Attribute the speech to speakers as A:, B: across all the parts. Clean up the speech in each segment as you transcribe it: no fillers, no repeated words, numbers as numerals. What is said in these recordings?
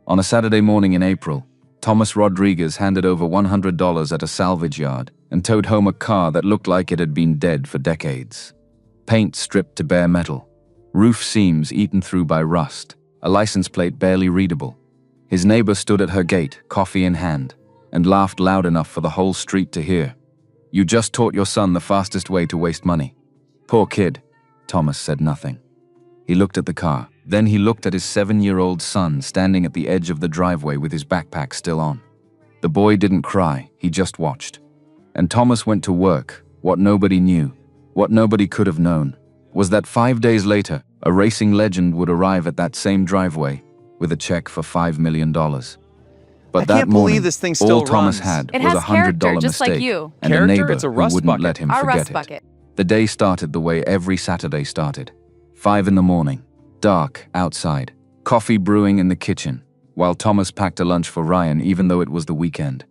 A: On a Saturday morning in April, Thomas Rodriguez handed over $100 at a salvage yard and towed home a car that looked like it had been dead for decades. Paint stripped to bare metal, roof seams eaten through by rust, a license plate barely readable. His neighbor stood at her gate, coffee in hand, and laughed loud enough for the whole street to hear. "You just taught your son the fastest way to waste money." "Poor kid." Thomas said nothing. He looked at the car. Then he looked at his 7-year-old son standing at the edge of the driveway with his backpack still on. The boy didn't cry, he just watched. And Thomas went to work. What nobody knew, what nobody could have known, was that 5 days later, a racing legend would arrive at that same driveway with a check for $5 million. But that morning, all Thomas had was a $100 mistake and a neighbor who wouldn't let him forget it. The day started the way every Saturday started. 5 in the morning. Dark outside, coffee brewing in the kitchen, while Thomas packed a lunch for Ryan even though it was the weekend.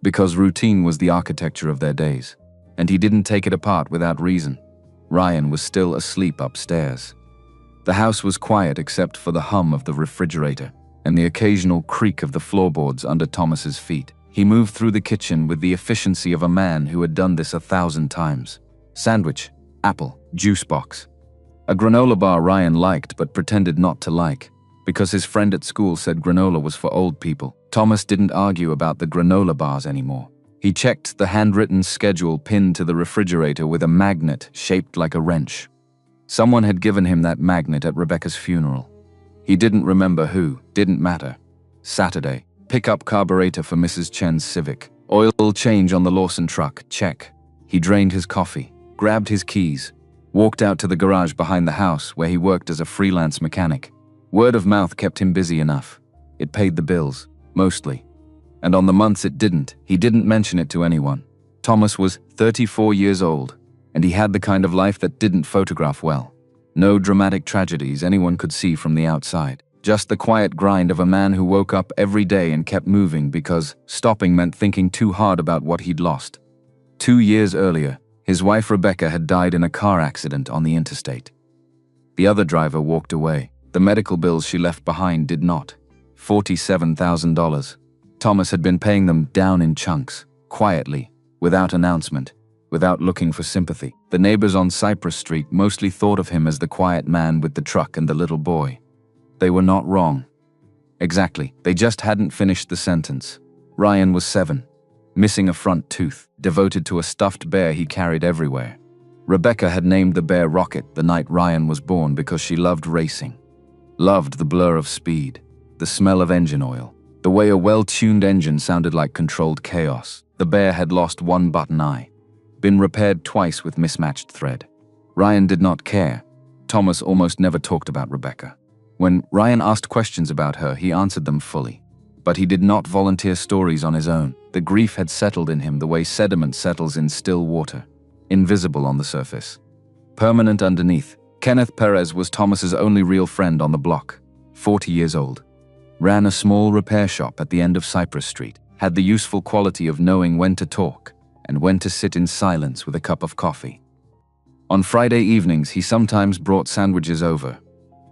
A: Because routine was the architecture of their days, and he didn't take it apart without reason. Ryan was still asleep upstairs. The house was quiet except for the hum of the refrigerator and the occasional creak of the floorboards under Thomas's feet. He moved through the kitchen with the efficiency of a man who had done this 1,000 times. Sandwich, apple, juice box. A granola bar Ryan liked but pretended not to like, because his friend at school said granola was for old people. Thomas didn't argue about the granola bars anymore. He checked the handwritten schedule pinned to the refrigerator with a magnet shaped like a wrench. Someone had given him that magnet at Rebecca's funeral. He didn't remember who, didn't matter. Saturday, pick up carburetor for Mrs. Chen's Civic. Oil change on the Lawson truck, check. He drained his coffee, grabbed his keys, walked out to the garage behind the house where he worked as a freelance mechanic. Word of mouth kept him busy enough. It paid the bills, mostly. And on the months it didn't, he didn't mention it to anyone. Thomas was 34 years old, and he had the kind of life that didn't photograph well. No dramatic tragedies anyone could see from the outside. Just the quiet grind of a man who woke up every day and kept moving because stopping meant thinking too hard about what he'd lost. 2 years earlier, his wife Rebecca had died in a car accident on the interstate. The other driver walked away. The medical bills she left behind did not. $47,000. Thomas had been paying them down in chunks, quietly, without announcement, without looking for sympathy. The neighbors on Cypress Street mostly thought of him as the quiet man with the truck and the little boy. They were not wrong. Exactly, they just hadn't finished the sentence. Ryan was 7. Missing a front tooth, devoted to a stuffed bear he carried everywhere. Rebecca had named the bear Rocket the night Ryan was born because she loved racing. Loved the blur of speed, the smell of engine oil, the way a well-tuned engine sounded like controlled chaos. The bear had lost one button eye, been repaired twice with mismatched thread. Ryan did not care. Thomas almost never talked about Rebecca. When Ryan asked questions about her, he answered them fully. But he did not volunteer stories on his own. The grief had settled in him the way sediment settles in still water, invisible on the surface, permanent underneath. Kenneth Perez was Thomas's only real friend on the block, 40 years old. Ran a small repair shop at the end of Cypress Street, had the useful quality of knowing when to talk and when to sit in silence with a cup of coffee. On Friday evenings, he sometimes brought sandwiches over.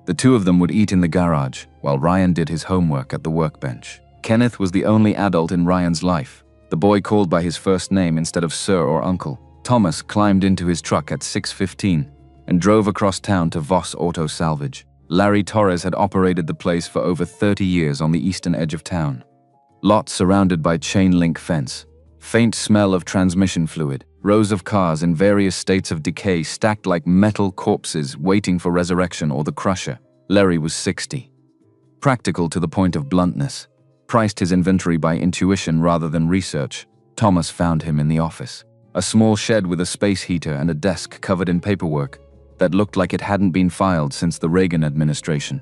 A: The two of them would eat in the garage, while Ryan did his homework at the workbench. Kenneth was the only adult in Ryan's life, the boy called by his first name instead of sir or uncle. Thomas climbed into his truck at 6:15 and drove across town to Voss Auto Salvage. Larry Torres had operated the place for over 30 years on the eastern edge of town. Lot surrounded by chain-link fence, faint smell of transmission fluid, rows of cars in various states of decay stacked like metal corpses waiting for resurrection or the crusher. Larry was 60. Practical to the point of bluntness. Priced his inventory by intuition rather than research. Thomas found him in the office. A small shed with a space heater and a desk covered in paperwork that looked like it hadn't been filed since the Reagan administration.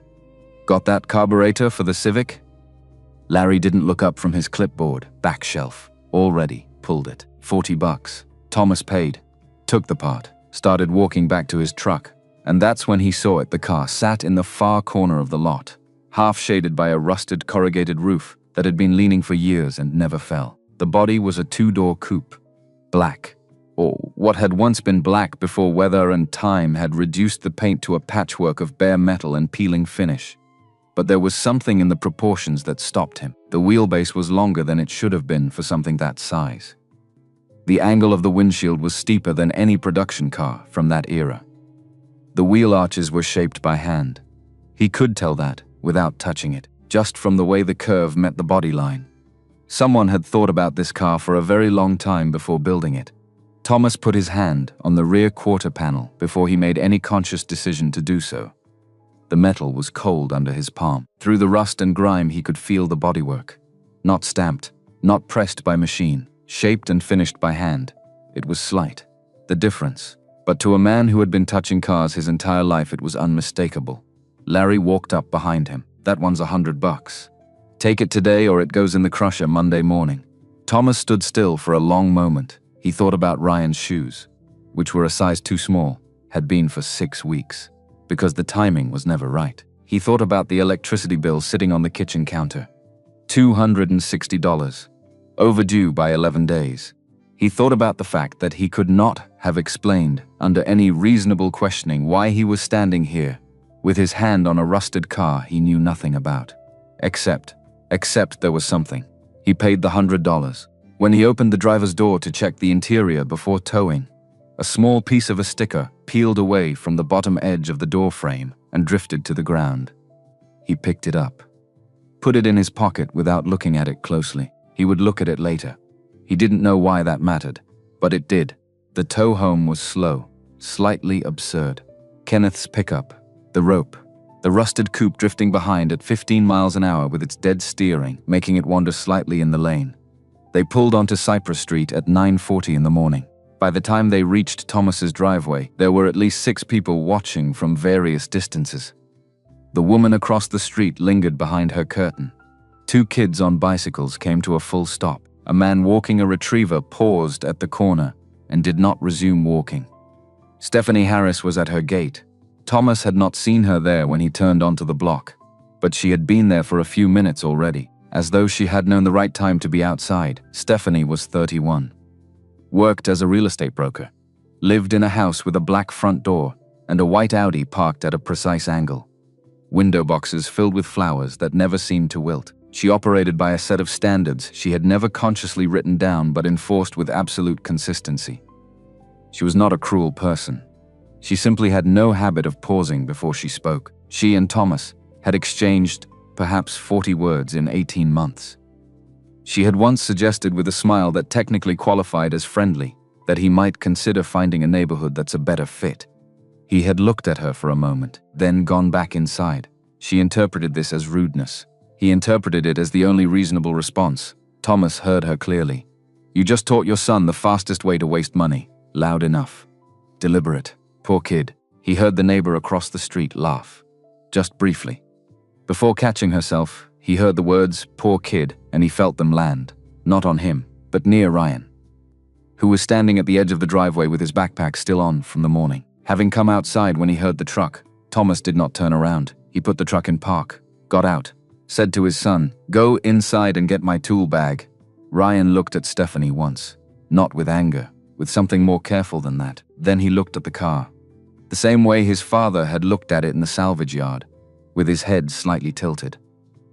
A: "Got that carburetor for the Civic?" Larry didn't look up from his clipboard, back shelf. All ready, pulled it. $40. Thomas paid, took the part, started walking back to his truck, and that's when he saw it. The car sat in the far corner of the lot, half shaded by a rusted corrugated roof that had been leaning for years and never fell. The body was a 2-door coupe, black, or what had once been black before weather and time had reduced the paint to a patchwork of bare metal and peeling finish. But there was something in the proportions that stopped him. The wheelbase was longer than it should have been for something that size. The angle of the windshield was steeper than any production car from that era. The wheel arches were shaped by hand. He could tell that, without touching it, just from the way the curve met the body line. Someone had thought about this car for a very long time before building it. Thomas put his hand on the rear quarter panel before he made any conscious decision to do so. The metal was cold under his palm. Through the rust and grime he could feel the bodywork. Not stamped, not pressed by machine, shaped and finished by hand. It was slight, the difference. But to a man who had been touching cars his entire life, it was unmistakable. Larry walked up behind him. "That one's $100. Take it today or it goes in the crusher Monday morning." Thomas stood still for a long moment. He thought about Ryan's shoes, which were a size too small, had been for 6 weeks, because the timing was never right. He thought about the electricity bill sitting on the kitchen counter. $260. Overdue by 11 days. He thought about the fact that he could not have explained, under any reasonable questioning, why he was standing here, with his hand on a rusted car he knew nothing about. Except there was something. He paid the $100. When he opened the driver's door to check the interior before towing, a small piece of a sticker peeled away from the bottom edge of the door frame and drifted to the ground. He picked it up, put it in his pocket without looking at it closely. He would look at it later. He didn't know why that mattered, but it did. The tow home was slow, slightly absurd. Kenneth's pickup, the rope, the rusted coupe drifting behind at 15 miles an hour with its dead steering, making it wander slightly in the lane. They pulled onto Cypress Street at 9:40 in the morning. By the time they reached Thomas's driveway, there were at least 6 people watching from various distances. The woman across the street lingered behind her curtain. 2 kids on bicycles came to a full stop. A man walking a retriever paused at the corner and did not resume walking. Stephanie Harris was at her gate. Thomas had not seen her there when he turned onto the block, but she had been there for a few minutes already, as though she had known the right time to be outside. Stephanie was 31. Worked as a real estate broker. Lived in a house with a black front door and a white Audi parked at a precise angle. Window boxes filled with flowers that never seemed to wilt. She operated by a set of standards she had never consciously written down but enforced with absolute consistency. She was not a cruel person. She simply had no habit of pausing before she spoke. She and Thomas had exchanged perhaps 40 words in 18 months. She had once suggested with a smile that technically qualified as friendly that he might consider finding a neighborhood that's a better fit. He had looked at her for a moment, then gone back inside. She interpreted this as rudeness. He interpreted it as the only reasonable response. Thomas heard her clearly. "You just taught your son the fastest way to waste money." Loud enough. Deliberate. Poor kid. He heard the neighbor across the street laugh. Just briefly. Before catching herself, he heard the words, "poor kid," and he felt them land. Not on him, but near Ryan, who was standing at the edge of the driveway with his backpack still on from the morning. Having come outside when he heard the truck, Thomas did not turn around. He put the truck in park, got out, said to his son, "Go inside and get my tool bag." Ryan looked at Stephanie once, not with anger, with something more careful than that. Then he looked at the car, the same way his father had looked at it in the salvage yard, with his head slightly tilted,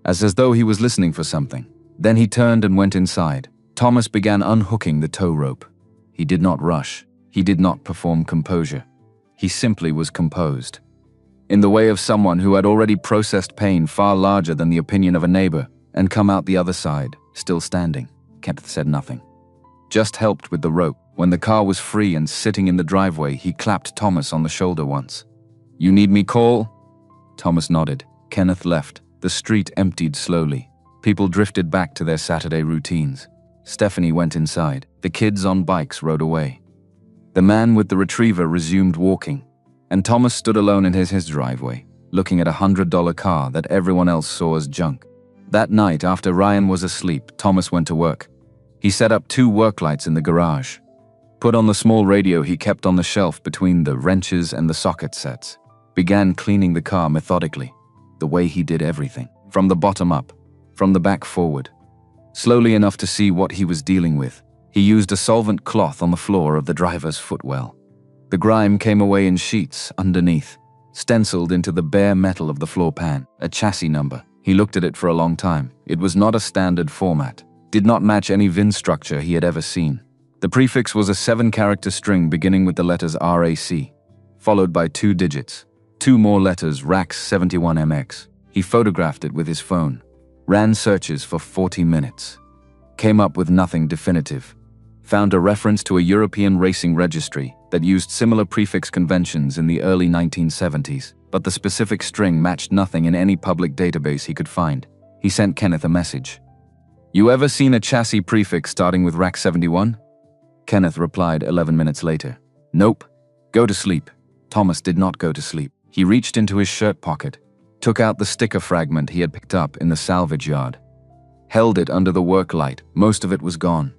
A: as though he was listening for something. Then he turned and went inside. Thomas began unhooking the tow rope. He did not rush. He did not perform composure. He simply was composed. In the way of someone who had already processed pain far larger than the opinion of a neighbor and come out the other side, still standing. Kenneth said nothing. Just helped with the rope. When the car was free and sitting in the driveway, he clapped Thomas on the shoulder once. "You need me call?" Thomas nodded. Kenneth left. The street emptied slowly. People drifted back to their Saturday routines. Stephanie went inside. The kids on bikes rode away. The man with the retriever resumed walking, and Thomas stood alone in his driveway, looking at a $100 car that everyone else saw as junk. That night, after Ryan was asleep, Thomas went to work. He set up 2 work lights in the garage, put on the small radio he kept on the shelf between the wrenches and the socket sets, began cleaning the car methodically, the way he did everything, from the bottom up, from the back forward. Slowly enough to see what he was dealing with, he used a solvent cloth on the floor of the driver's footwell. The grime came away in sheets underneath. stenciled into the bare metal of the floor pan, a chassis number. He looked at it for a long time. It was not a standard format. Did not match any VIN structure he had ever seen. The prefix was a 7-character string beginning with the letters RAC, followed by 2 digits. 2 more letters, RAX 71MX. He photographed it with his phone. Ran searches for 40 minutes. Came up with nothing definitive. Found a reference to a European racing registry that used similar prefix conventions in the early 1970s, but the specific string matched nothing in any public database he could find. He sent Kenneth a message. "You ever seen a chassis prefix starting with RAC 71? Kenneth replied 11 minutes later. "Nope. Go to sleep." Thomas did not go to sleep. He reached into his shirt pocket, took out the sticker fragment he had picked up in the salvage yard. Held it under the work light. Most of it was gone.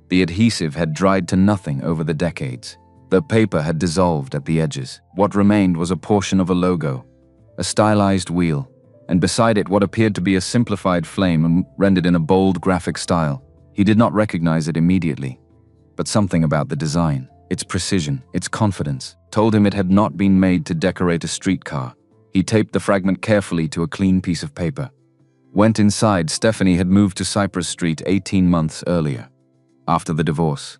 A: The adhesive had dried to nothing over the decades. The paper had dissolved at the edges. What remained was a portion of a logo, a stylized wheel, and beside it what appeared to be a simplified flame rendered in a bold graphic style. He did not recognize it immediately, but something about the design, its precision, its confidence, told him it had not been made to decorate a streetcar. He taped the fragment carefully to a clean piece of paper. Went inside. Stephanie had moved to Cypress Street 18 months earlier. After the divorce.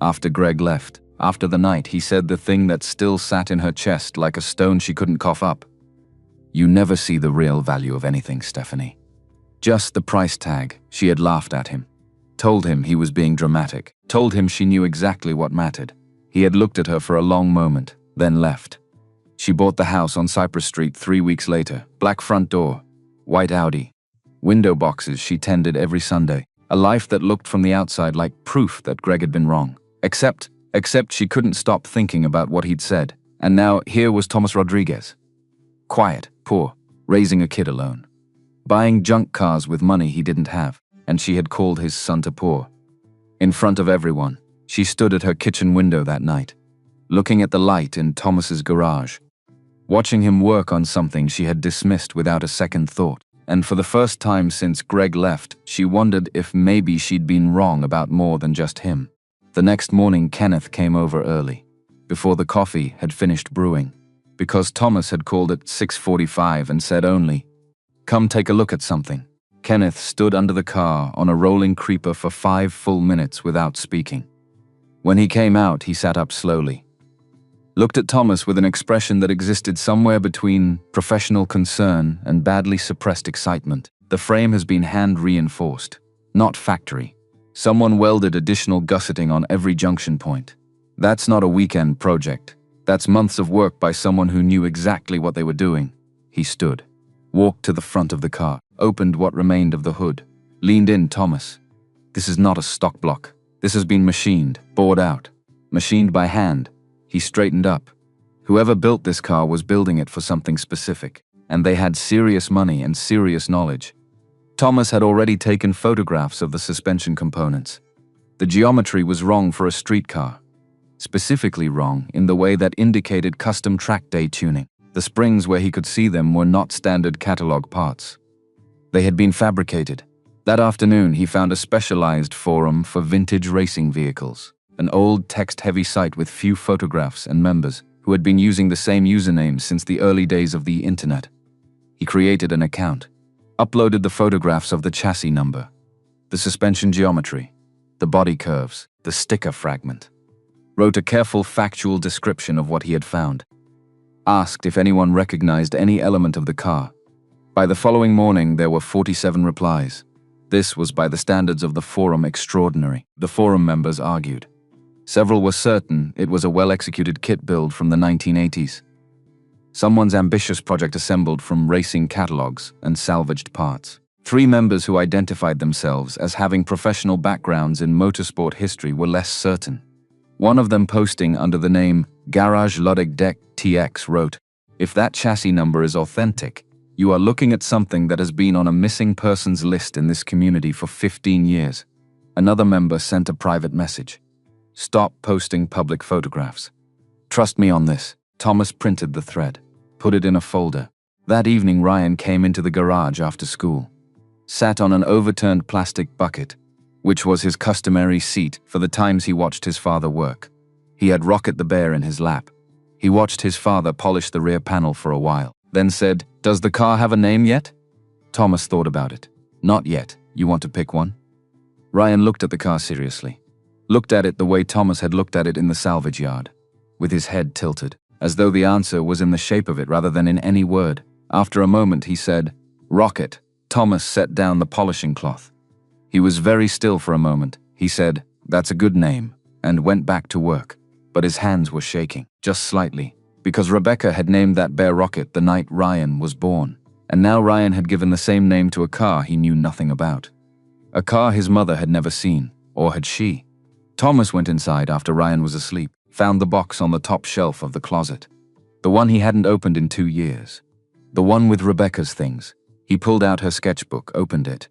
A: After Greg left. After the night he said the thing that still sat in her chest like a stone she couldn't cough up. "You never see the real value of anything, Stephanie. Just the price tag." She had laughed at him. Told him he was being dramatic. Told him she knew exactly what mattered. He had looked at her for a long moment, then left. She bought the house on Cypress Street 3 weeks later. Black front door. White Audi. Window boxes she tended every Sunday. A life that looked from the outside like proof that Greg had been wrong. Except she couldn't stop thinking about what he'd said. And now here was Thomas Rodriguez. Quiet, poor, raising a kid alone. Buying junk cars with money he didn't have, and she had called his son to poor. In front of everyone, she stood at her kitchen window that night, looking at the light in Thomas's garage, watching him work on something she had dismissed without a second thought. And for the first time since Greg left, she wondered if maybe she'd been wrong about more than just him. The next morning Kenneth came over early, before the coffee had finished brewing, because Thomas had called at 6:45 and said only, "Come take a look at something." Kenneth stood under the car on a rolling creeper for 5 full minutes without speaking. When he came out, he sat up slowly. Looked at Thomas with an expression that existed somewhere between professional concern and badly suppressed excitement. "The frame has been hand-reinforced, not factory. Someone welded additional gusseting on every junction point. That's not a weekend project. That's months of work by someone who knew exactly what they were doing." He stood, walked to the front of the car, opened what remained of the hood, leaned in. "Thomas, this is not a stock block. This has been machined, bored out, machined by hand." He straightened up. Whoever built this car was building it for something specific, and they had serious money and serious knowledge. Thomas had already taken photographs of the suspension components. The geometry was wrong for a streetcar, specifically wrong in the way that indicated custom track day tuning. The springs where he could see them were not standard catalog parts. They had been fabricated. That afternoon he found a specialized forum for vintage racing vehicles. An old text-heavy site with few photographs and members who had been using the same username since the early days of the internet. He created an account, uploaded the photographs of the chassis number, the suspension geometry, the body curves, the sticker fragment, wrote a careful factual description of what he had found, asked if anyone recognized any element of the car. By the following morning there were 47 replies. This was by the standards of the forum extraordinary. The forum members argued. Several were certain it was a well-executed kit build from the 1980s. Someone's ambitious project assembled from racing catalogs and salvaged parts. 3 members who identified themselves as having professional backgrounds in motorsport history were less certain. One of them, posting under the name Garage Lodeg Deck TX, wrote, "If that chassis number is authentic, you are looking at something that has been on a missing persons list in this community for 15 years. Another member sent a private message. "Stop posting public photographs. Trust me on this." Thomas printed the thread, put it in a folder. That evening Ryan came into the garage after school. Sat on an overturned plastic bucket, which was his customary seat for the times he watched his father work. He had Rocket the bear in his lap. He watched his father polish the rear panel for a while, then said, "Does the car have a name yet?" Thomas thought about it. "Not yet. You want to pick one?" Ryan looked at the car seriously. Looked at it the way Thomas had looked at it in the salvage yard, with his head tilted, as though the answer was in the shape of it rather than in any word. After a moment, he said, "Rocket." Thomas set down the polishing cloth. He was very still for a moment. He said, "That's a good name," and went back to work. But his hands were shaking, just slightly, because Rebecca had named that bear Rocket the night Ryan was born. And now Ryan had given the same name to a car he knew nothing about. A car his mother had never seen, or had she? Thomas went inside after Ryan was asleep, found the box on the top shelf of the closet. The one he hadn't opened in 2 years. The one with Rebecca's things. He pulled out her sketchbook, opened it.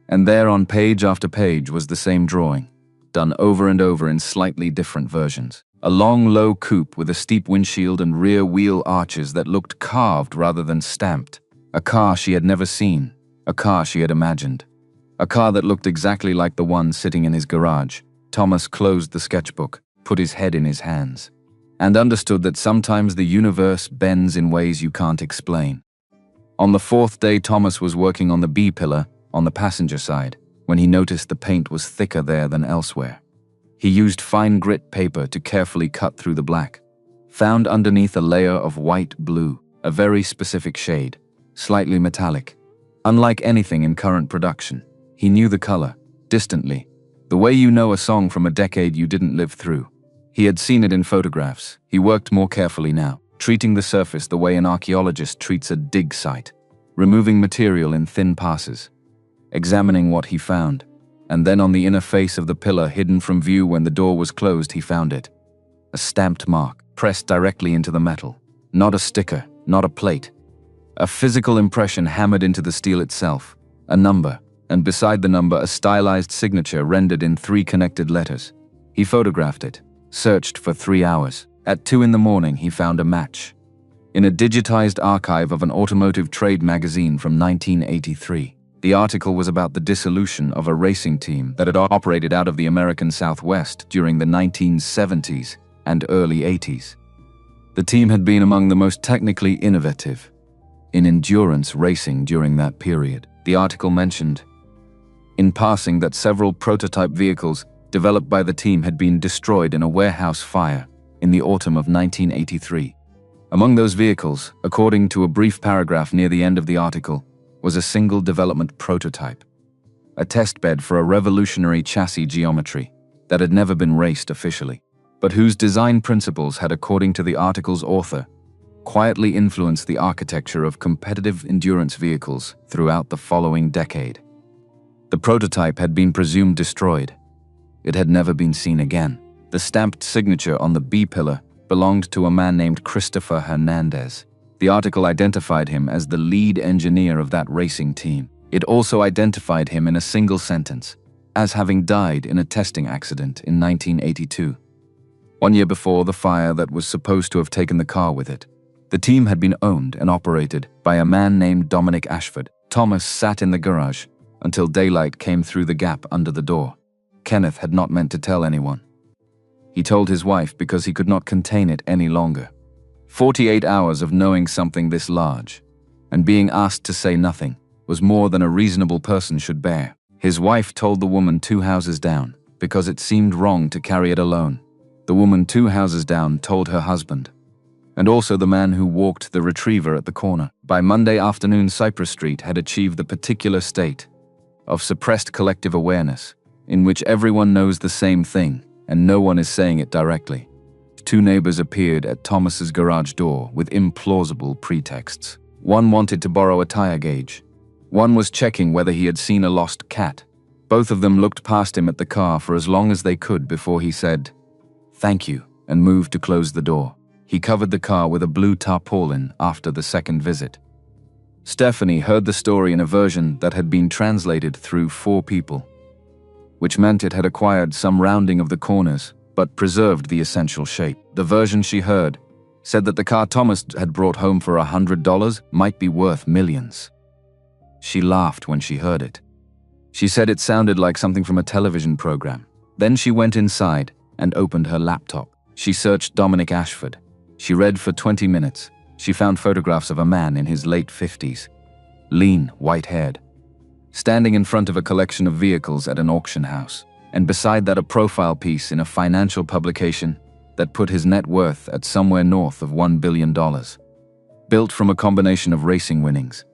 A: And there on page after page was the same drawing, done over and over in slightly different versions. A long, low coupe with a steep windshield and rear wheel arches that looked carved rather than stamped. A car she had never seen. A car she had imagined. A car that looked exactly like the one sitting in his garage. Thomas closed the sketchbook, put his head in his hands, and understood that sometimes the universe bends in ways you can't explain. On the 4th day, Thomas was working on the B-pillar on the passenger side when he noticed the paint was thicker there than elsewhere. He used fine grit paper to carefully cut through the black, found underneath a layer of white blue, a very specific shade, slightly metallic, unlike anything in current production. He knew the color, distantly, the way you know a song from a decade you didn't live through. He had seen it in photographs. He worked more carefully now, treating the surface the way an archaeologist treats a dig site, removing material in thin passes, examining what he found. And then on the inner face of the pillar, hidden from view when the door was closed, he found it. A stamped mark, pressed directly into the metal. Not a sticker, not a plate. A physical impression hammered into the steel itself. A number, and beside the number a stylized signature rendered in 3 connected letters. He photographed it, searched for 3 hours. At 2 in the morning, he found a match. In a digitized archive of an automotive trade magazine from 1983. The article was about the dissolution of a racing team that had operated out of the American Southwest during the 1970s and early 80s. The team had been among the most technically innovative in endurance racing during that period. The article mentioned, in passing, that several prototype vehicles developed by the team had been destroyed in a warehouse fire in the autumn of 1983. Among those vehicles, according to a brief paragraph near the end of the article, was a single development prototype, a testbed for a revolutionary chassis geometry that had never been raced officially, but whose design principles had, according to the article's author, quietly influenced the architecture of competitive endurance vehicles throughout the following decade. The prototype had been presumed destroyed. It had never been seen again. The stamped signature on the B-pillar belonged to a man named Christopher Hernandez. The article identified him as the lead engineer of that racing team. It also identified him in a single sentence, as having died in a testing accident in 1982. 1 year before the fire that was supposed to have taken the car with it. The team had been owned and operated by a man named Dominic Ashford. Thomas sat in the garage until daylight came through the gap under the door. Kenneth had not meant to tell anyone. He told his wife because he could not contain it any longer. 48 hours of knowing something this large, and being asked to say nothing, was more than a reasonable person should bear. His wife told the woman 2 houses down, because it seemed wrong to carry it alone. The woman 2 houses down told her husband, and also the man who walked the retriever at the corner. By Monday afternoon, Cypress Street had achieved the particular state of suppressed collective awareness, in which everyone knows the same thing, and no one is saying it directly. 2 neighbors appeared at Thomas's garage door with implausible pretexts. One wanted to borrow a tire gauge. One was checking whether he had seen a lost cat. Both of them looked past him at the car for as long as they could before he said, "Thank you," and moved to close the door. He covered the car with a blue tarpaulin after the second visit. Stephanie heard the story in a version that had been translated through 4 people, which meant it had acquired some rounding of the corners, but preserved the essential shape. The version she heard said that the car Thomas had brought home for $100 might be worth millions. She laughed when she heard it. She said it sounded like something from a television program. Then she went inside and opened her laptop. She searched Dominic Ashford. She read for 20 minutes. She found photographs of a man in his late 50s, lean, white-haired, standing in front of a collection of vehicles at an auction house, and beside that a profile piece in a financial publication that put his net worth at somewhere north of $1 billion, built from a combination of racing winnings,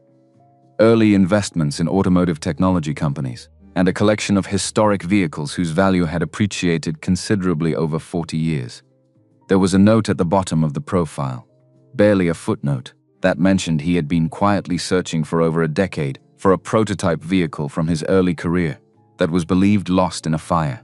A: early investments in automotive technology companies, and a collection of historic vehicles whose value had appreciated considerably over 40 years. There was a note at the bottom of the profile, barely a footnote, that mentioned he had been quietly searching for over a decade for a prototype vehicle from his early career that was believed lost in a fire.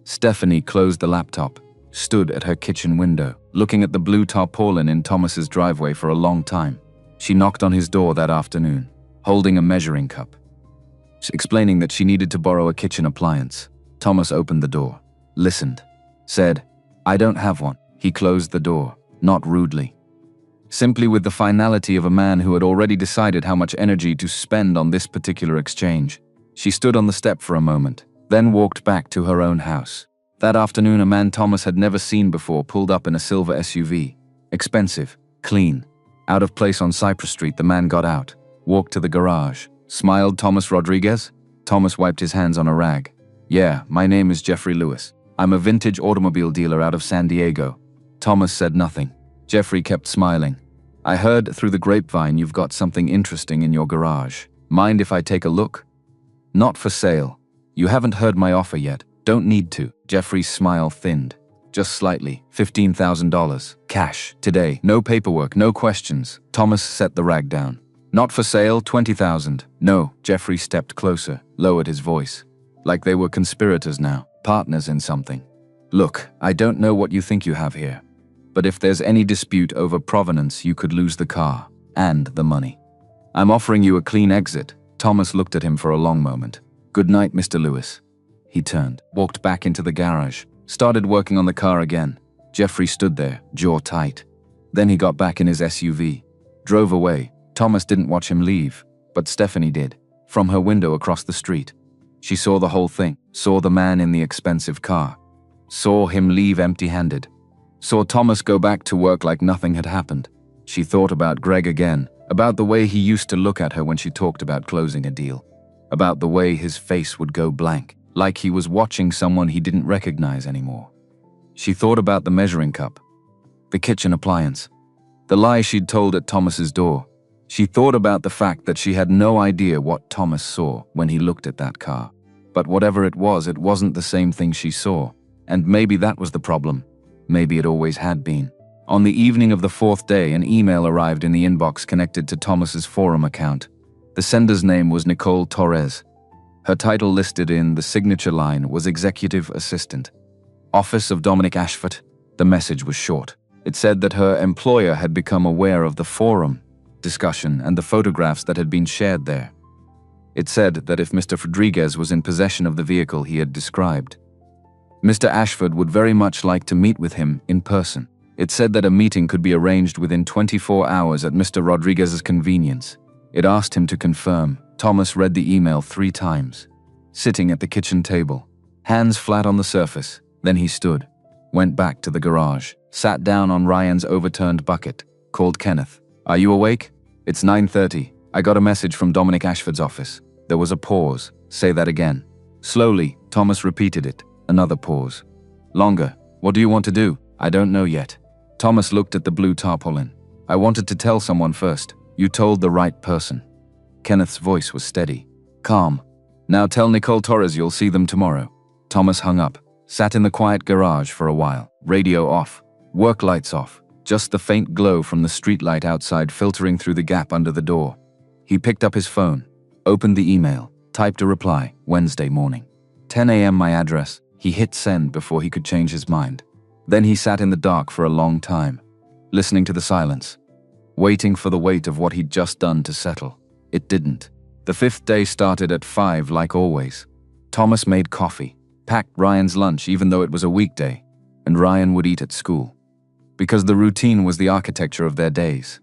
A: Stephanie closed the laptop, stood at her kitchen window, looking at the blue tarpaulin in Thomas's driveway for a long time. She knocked on his door that afternoon, holding a measuring cup, explaining that she needed to borrow a kitchen appliance. Thomas opened the door, listened, said, "I don't have one." He closed the door, not rudely, simply with the finality of a man who had already decided how much energy to spend on this particular exchange. She stood on the step for a moment, then walked back to her own house. That afternoon, a man Thomas had never seen before pulled up in a silver SUV. Expensive, clean. Out of place on Cypress Street, the man got out, walked to the garage, smiled. "Thomas Rodriguez?" Thomas wiped his hands on a rag. "Yeah, my name is Jeffrey Lewis. I'm a vintage automobile dealer out of San Diego." Thomas said nothing. Jeffrey kept smiling. "I heard through the grapevine you've got something interesting in your garage. Mind if I take a look?" "Not for sale. You haven't heard my offer yet. Don't need to." Jeffrey's smile thinned. "Just slightly. $15,000. Cash. Today. No paperwork, no questions." Thomas set the rag down. "Not for sale. 20,000. No." Jeffrey stepped closer, lowered his voice, like they were conspirators now, partners in something. "Look, I don't know what you think you have here, but if there's any dispute over provenance, you could lose the car and the money. I'm offering you a clean exit." Thomas looked at him for a long moment. "Good night, Mr. Lewis." He turned, walked back into the garage, started working on the car again. Jeffrey stood there, jaw tight. Then he got back in his SUV, drove away. Thomas didn't watch him leave, but Stephanie did, from her window across the street. She saw the whole thing, saw the man in the expensive car, saw him leave empty-handed, saw Thomas go back to work like nothing had happened. She thought about Greg again, about the way he used to look at her when she talked about closing a deal, about the way his face would go blank, like he was watching someone he didn't recognize anymore. She thought about the measuring cup, the kitchen appliance, the lie she'd told at Thomas's door. She thought about the fact that she had no idea what Thomas saw when he looked at that car. But whatever it wasn't the same thing she saw. And maybe that was the problem. Maybe it always had been. On the evening of the fourth day, an email arrived in the inbox connected to Thomas's forum account. The sender's name was Nicole Torres. Her title listed in the signature line was Executive Assistant, Office of Dominic Ashford. The message was short. It said that her employer had become aware of the forum discussion and the photographs that had been shared there. It said that if Mr. Rodriguez was in possession of the vehicle he had described, Mr. Ashford would very much like to meet with him in person. It said that a meeting could be arranged within 24 hours at Mr. Rodriguez's convenience. It asked him to confirm. Thomas read the email 3 times, sitting at the kitchen table, hands flat on the surface. Then he stood, went back to the garage, sat down on Ryan's overturned bucket, called Kenneth. "Are you awake? It's 9:30. I got a message from Dominic Ashford's office." There was a pause. "Say that again." Slowly, Thomas repeated it. Another pause. Longer. "What do you want to do?" "I don't know yet." Thomas looked at the blue tarpaulin. "I wanted to tell someone first." "You told the right person." Kenneth's voice was steady, calm. "Now tell Nicole Torres you'll see them tomorrow." Thomas hung up, sat in the quiet garage for a while. Radio off, work lights off, just the faint glow from the streetlight outside filtering through the gap under the door. He picked up his phone, opened the email, typed a reply. Wednesday morning. 10 a.m. my address. He hit send before he could change his mind. Then he sat in the dark for a long time, listening to the silence, waiting for the weight of what he'd just done to settle. It didn't. The 5th day started at 5 like always. Thomas made coffee, packed Ryan's lunch even though it was a weekday, and Ryan would eat at school, because the routine was the architecture of their days.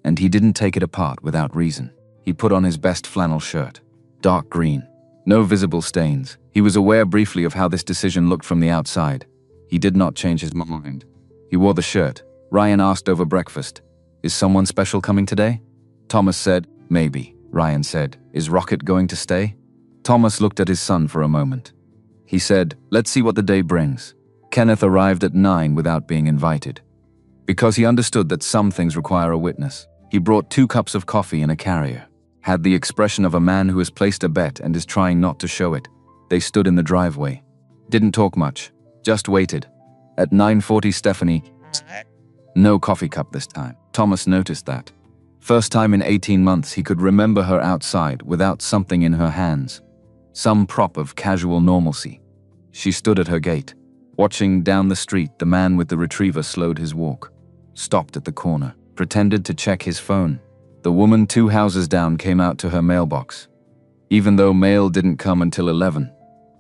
A: And he didn't take it apart without reason. He put on his best flannel shirt, dark green, no visible stains. He was aware briefly of how this decision looked from the outside. He did not change his mind. He wore the shirt, Ryan asked over breakfast, "Is someone special coming today?" Thomas said, "Maybe." Ryan said, "Is Rocket going to stay?" Thomas looked at his son for a moment. He said, "Let's see what the day brings." Kenneth arrived at 9 without being invited. Because he understood that some things require a witness, he brought 2 cups of coffee in a carrier. Had the expression of a man who has placed a bet and is trying not to show it. They stood in the driveway. Didn't talk much, just waited. At 9:40, Stephanie, no coffee cup this time. Thomas noticed that. First time in 18 months he could remember her outside without something in her hands. Some prop of casual normalcy. She stood at her gate. Watching down the street, the man with the retriever slowed his walk. Stopped at the corner. Pretended to check his phone. The woman 2 houses down came out to her mailbox. Even though mail didn't come until 11.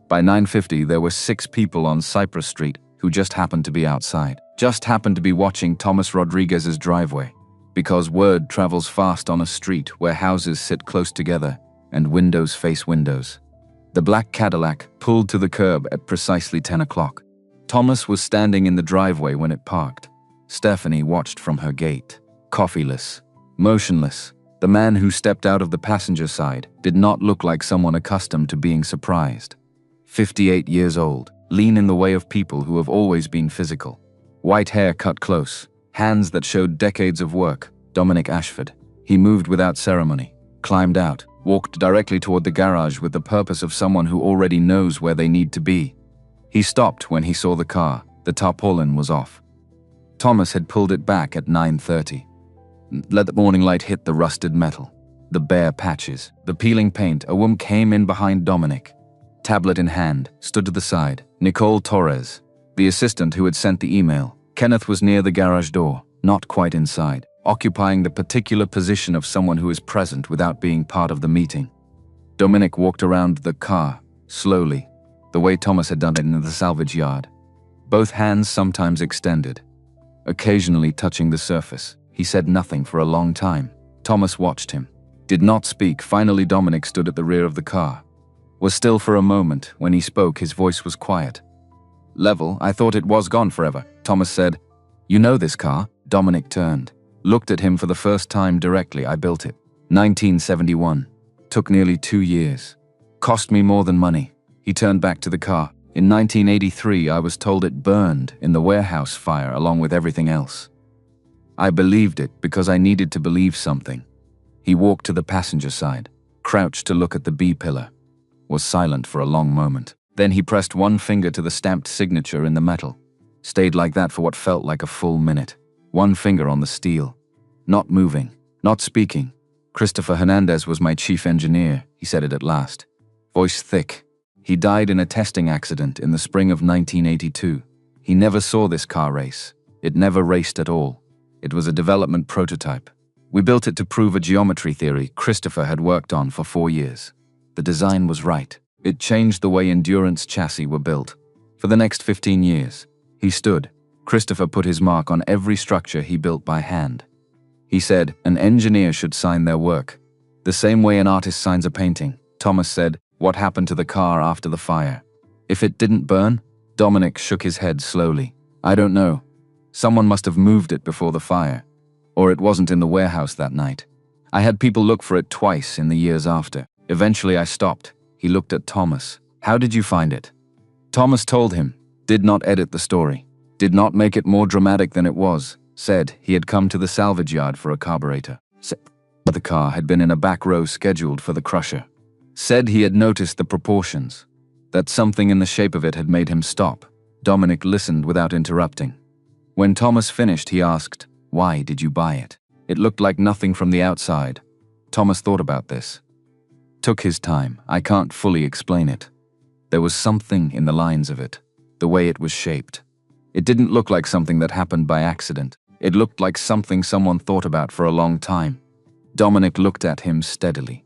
A: By 9:50 there were 6 people on Cypress Street who just happened to be outside. Just happened to be watching Thomas Rodriguez's driveway. Because word travels fast on a street where houses sit close together and windows face windows. The black Cadillac pulled to the curb at precisely 10 o'clock. Thomas was standing in the driveway when it parked. Stephanie watched from her gate, coffeeless, motionless. The man who stepped out of the passenger side did not look like someone accustomed to being surprised. 58 years old, lean in the way of people who have always been physical. White hair cut close, hands that showed decades of work. Dominic Ashford. He moved without ceremony, climbed out, walked directly toward the garage with the purpose of someone who already knows where they need to be. He stopped when he saw the car. The tarpaulin was off. Thomas had pulled it back at 9:30. Let the morning light hit the rusted metal, the bare patches, the peeling paint. A woman came in behind Dominic. Tablet in hand, stood to the side. Nicole Torres, the assistant who had sent the email. Kenneth was near the garage door, not quite inside, occupying the particular position of someone who is present without being part of the meeting. Dominic walked around the car, slowly, the way Thomas had done it in the salvage yard. Both hands sometimes extended, occasionally touching the surface. He said nothing for a long time. Thomas watched him. Did not speak. Finally, Dominic stood at the rear of the car. Was still for a moment. When he spoke, his voice was quiet. "Level, I thought it was gone forever," Thomas said. "You know this car?" Dominic turned. Looked at him for the first time directly. "I built it. 1971. Took nearly 2 years. Cost me more than money." He turned back to the car. "In 1983, I was told it burned in the warehouse fire along with everything else. I believed it because I needed to believe something." He walked to the passenger side, crouched to look at the B-pillar. Was silent for a long moment. Then he pressed one finger to the stamped signature in the metal. Stayed like that for what felt like a full minute. One finger on the steel. Not moving, not speaking. "Christopher Hernandez was my chief engineer," he said it at last. Voice thick. He died in a testing accident in the spring of 1982. He never saw this car race. It never raced at all. It was a development prototype. We built it to prove a geometry theory Christopher had worked on for 4 years. The design was right. It changed the way endurance chassis were built. For the next 15 years, he stood. Christopher put his mark on every structure he built by hand. He said, "An engineer should sign their work, the same way an artist signs a painting." Thomas said, "What happened to the car after the fire? If it didn't burn?" Dominic shook his head slowly. "I don't know. Someone must have moved it before the fire. Or it wasn't in the warehouse that night. I had people look for it twice in the years after. Eventually I stopped." He looked at Thomas. "How did you find it?" Thomas told him. Did not edit the story. Did not make it more dramatic than it was. Said he had come to the salvage yard for a carburetor. Said the car had been in a back row scheduled for the crusher. Said he had noticed the proportions. That something in the shape of it had made him stop. Dominic listened without interrupting. When Thomas finished, he asked, "Why did you buy it?" It looked like nothing from the outside. Thomas thought about this. Took his time. I can't fully explain it. There was something in the lines of it, the way it was shaped. It didn't look like something that happened by accident. It looked like something someone thought about for a long time. Dominic looked at him steadily.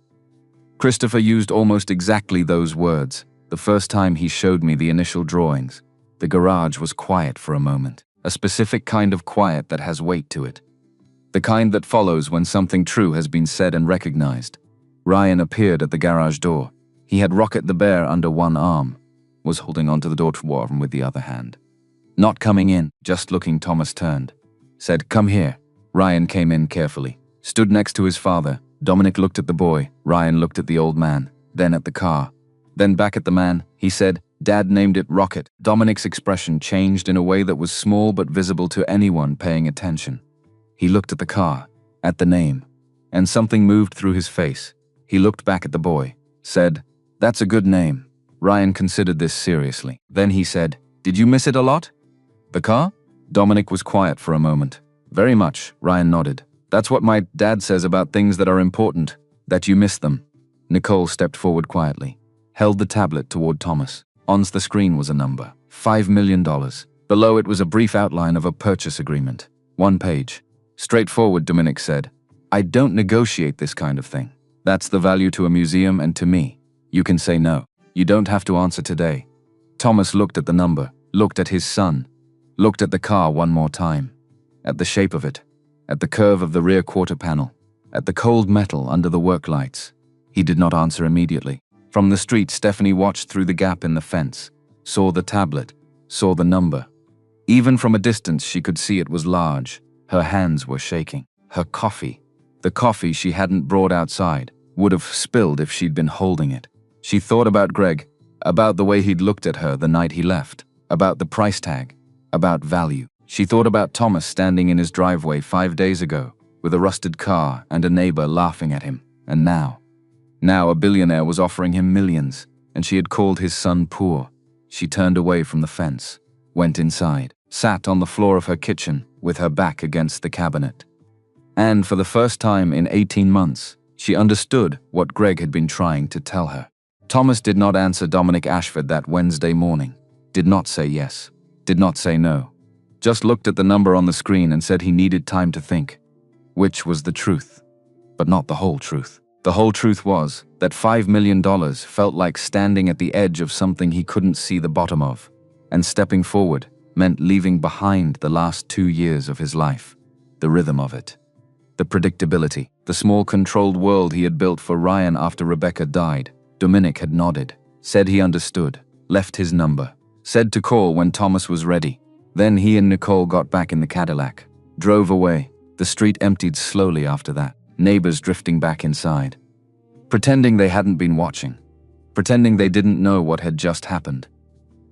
A: Christopher used almost exactly those words. The first time he showed me the initial drawings, the garage was quiet for a moment. A specific kind of quiet that has weight to it. The kind that follows when something true has been said and recognized. Ryan appeared at the garage door. He had Rocket the bear under one arm, was holding onto the door with the other hand. Not coming in, just looking. Thomas turned. said, "Come here." Ryan came in carefully, stood next to his father. Dominic looked at the boy. Ryan looked at the old man, then at the car, then back at the man. He said, "Dad named it Rocket." Dominic's expression changed in a way that was small but visible to anyone paying attention. He looked at the car, at the name, and something moved through his face. He looked back at the boy, said, "That's a good name." Ryan considered this seriously. Then he said, "Did you miss it a lot?" "The car?" Dominic was quiet for a moment. "Very much," Ryan nodded. "That's what my dad says about things that are important, that you miss them." Nicole stepped forward quietly, held the tablet toward Thomas. On the screen was a number, $5 million. Below it was a brief outline of a purchase agreement. 1 page. "Straightforward," Dominic said. "I don't negotiate this kind of thing. That's the value to a museum and to me. You can say no. You don't have to answer today." Thomas looked at the number, looked at his son, looked at the car one more time, at the shape of it, at the curve of the rear quarter panel, at the cold metal under the work lights. He did not answer immediately. From the street, Stephanie watched through the gap in the fence, saw the tablet, saw the number. Even from a distance, she could see it was large. Her hands were shaking. Her coffee, the coffee she hadn't brought outside, would have spilled if she'd been holding it. She thought about Greg, about the way he'd looked at her the night he left, about the price tag, about value. She thought about Thomas standing in his driveway 5 days ago, with a rusted car and a neighbor laughing at him. And now a billionaire was offering him millions, and she had called his son poor. She turned away from the fence, went inside, sat on the floor of her kitchen with her back against the cabinet. And for the first time in 18 months, she understood what Greg had been trying to tell her. Thomas did not answer Dominic Ashford that Wednesday morning, did not say yes, did not say no, just looked at the number on the screen and said he needed time to think, which was the truth, but not the whole truth. The whole truth was that $5 million felt like standing at the edge of something he couldn't see the bottom of, and stepping forward meant leaving behind the last 2 years of his life, the rhythm of it, the predictability, the small controlled world he had built for Ryan after Rebecca died. Dominic had nodded, said he understood, left his number, said to call when Thomas was ready. Then he and Nicole got back in the Cadillac, drove away. The street emptied slowly after that, neighbors drifting back inside, pretending they hadn't been watching, pretending they didn't know what had just happened.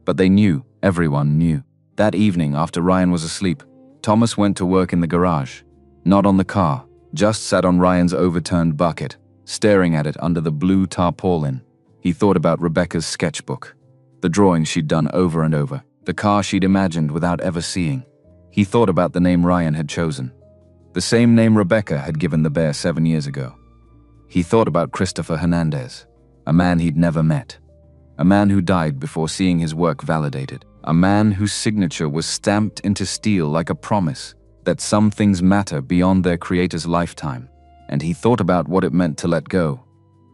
A: But they knew, everyone knew. That evening, after Ryan was asleep, Thomas went to work in the garage, not on the car, just sat on Ryan's overturned bucket, staring at it under the blue tarpaulin. He thought about Rebecca's sketchbook, the drawings she'd done over and over, the car she'd imagined without ever seeing. He thought about the name Ryan had chosen, the same name Rebecca had given the bear 7 years ago. He thought about Christopher Hernandez, a man he'd never met, a man who died before seeing his work validated, a man whose signature was stamped into steel like a promise that some things matter beyond their creator's lifetime. And he thought about what it meant to let go,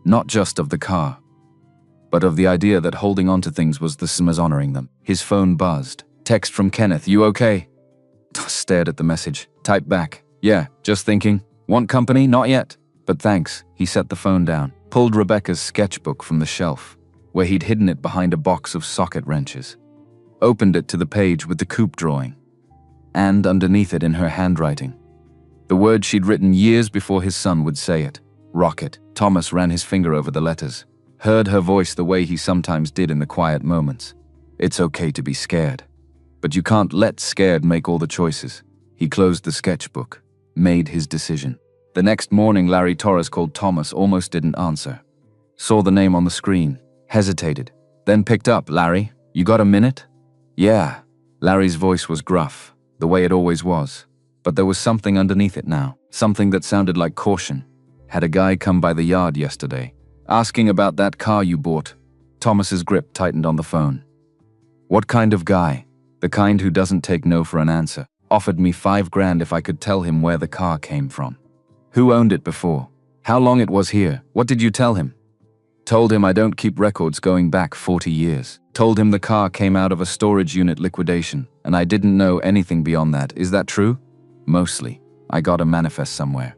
A: not just of the car, but of the idea that holding on to things was the same as honoring them. His phone buzzed. Text from Kenneth, "You okay?" Stared at the message, typed back, "Yeah, just thinking. Want company? Not yet, but thanks." He set the phone down, pulled Rebecca's sketchbook from the shelf, where he'd hidden it behind a box of socket wrenches, opened it to the page with the coupe drawing, and underneath it in her handwriting, the word she'd written years before his son would say it, Rocket. Thomas ran his finger over the letters, heard her voice the way he sometimes did in the quiet moments. "It's okay to be scared, but you can't let scared make all the choices." He closed the sketchbook, made his decision. The next morning, Larry Torres called Thomas, almost didn't answer. Saw the name on the screen, hesitated, then picked up. "Larry, you got a minute?" "Yeah." Larry's voice was gruff, the way it always was, but there was something underneath it now, something that sounded like caution. "Had a guy come by the yard yesterday, asking about that car you bought." Thomas's grip tightened on the phone. "What kind of guy?" "The kind who doesn't take no for an answer. Offered me $5,000 if I could tell him where the car came from. Who owned it before? How long it was here? What did you tell him?" "Told him I don't keep records going back 40 years. Told him the car came out of a storage unit liquidation, and I didn't know anything beyond that. Is that true?" "Mostly. I got a manifest somewhere.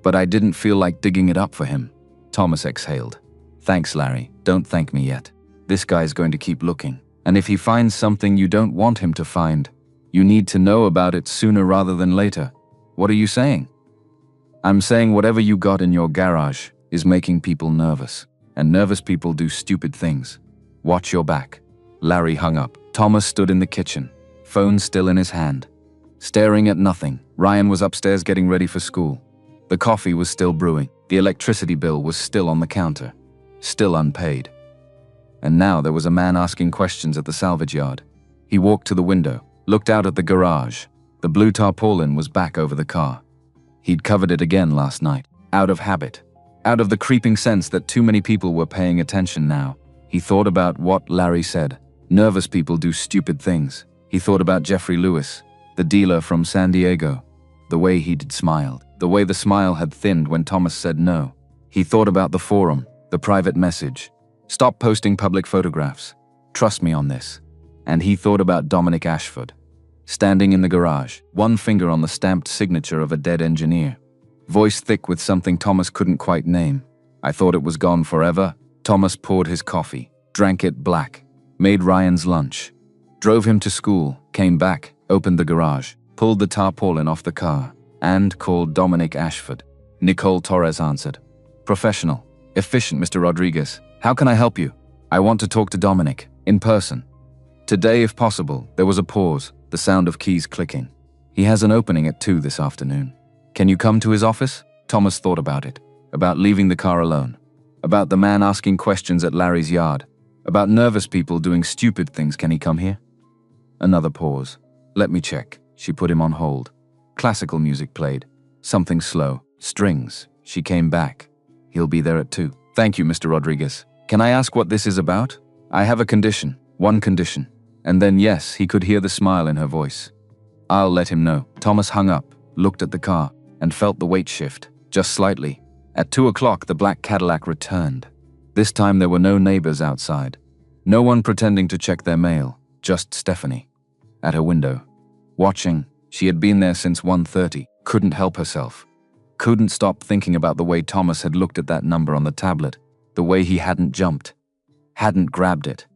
A: But I didn't feel like digging it up for him." Thomas exhaled. "Thanks, Larry. Don't thank me yet. This guy's going to keep looking. And if he finds something you don't want him to find, You need to know about it sooner rather than later. What are you saying? I'm saying whatever you got in your garage is making people nervous. And nervous people do stupid things. Watch your back. Larry hung up. Thomas stood in the kitchen, phone still in his hand, staring at nothing. Ryan was upstairs getting ready for school. The coffee was still brewing. The electricity bill was still on the counter, still unpaid. And now there was a man asking questions at the salvage yard. He walked to the window, looked out at the garage. The blue tarpaulin was back over the car. He'd covered it again last night, out of habit, out of the creeping sense that too many people were paying attention now. He thought about what Larry said. Nervous people do stupid things. He thought about Jeffrey Lewis, the dealer from San Diego, the way he'd smiled, the way the smile had thinned when Thomas said no. He thought about the forum, the private message. Stop posting public photographs. Trust me on this. And he thought about Dominic Ashford, standing in the garage, one finger on the stamped signature of a dead engineer. Voice thick with something Thomas couldn't quite name. I thought it was gone forever. Thomas poured his coffee, drank it black, made Ryan's lunch, drove him to school, came back, opened the garage, pulled the tarpaulin off the car, and called Dominic Ashford. Nicole Torres answered. Professional, efficient, Mr. Rodriguez. How can I help you? I want to talk to Dominic, in person. Today, if possible. There was a pause, the sound of keys clicking. He has an opening at 2 this afternoon. Can you come to his office? Thomas thought about it, about leaving the car alone, about the man asking questions at Larry's yard, about nervous people doing stupid things. Can he come here? Another pause. Let me check. She put him on hold. Classical music played. Something slow. Strings. She came back. He'll be there at 2. Thank you, Mr. Rodriguez. Can I ask what this is about? I have a condition. One condition. And then yes, he could hear the smile in her voice. I'll let him know. Thomas hung up, looked at the car, and felt the weight shift, just slightly. At 2 o'clock, the black Cadillac returned. This time there were no neighbors outside. No one pretending to check their mail, just Stephanie. At her window. Watching. She had been there since 1:30. Couldn't help herself. Couldn't stop thinking about the way Thomas had looked at that number on the tablet. The way he hadn't jumped. Hadn't grabbed it.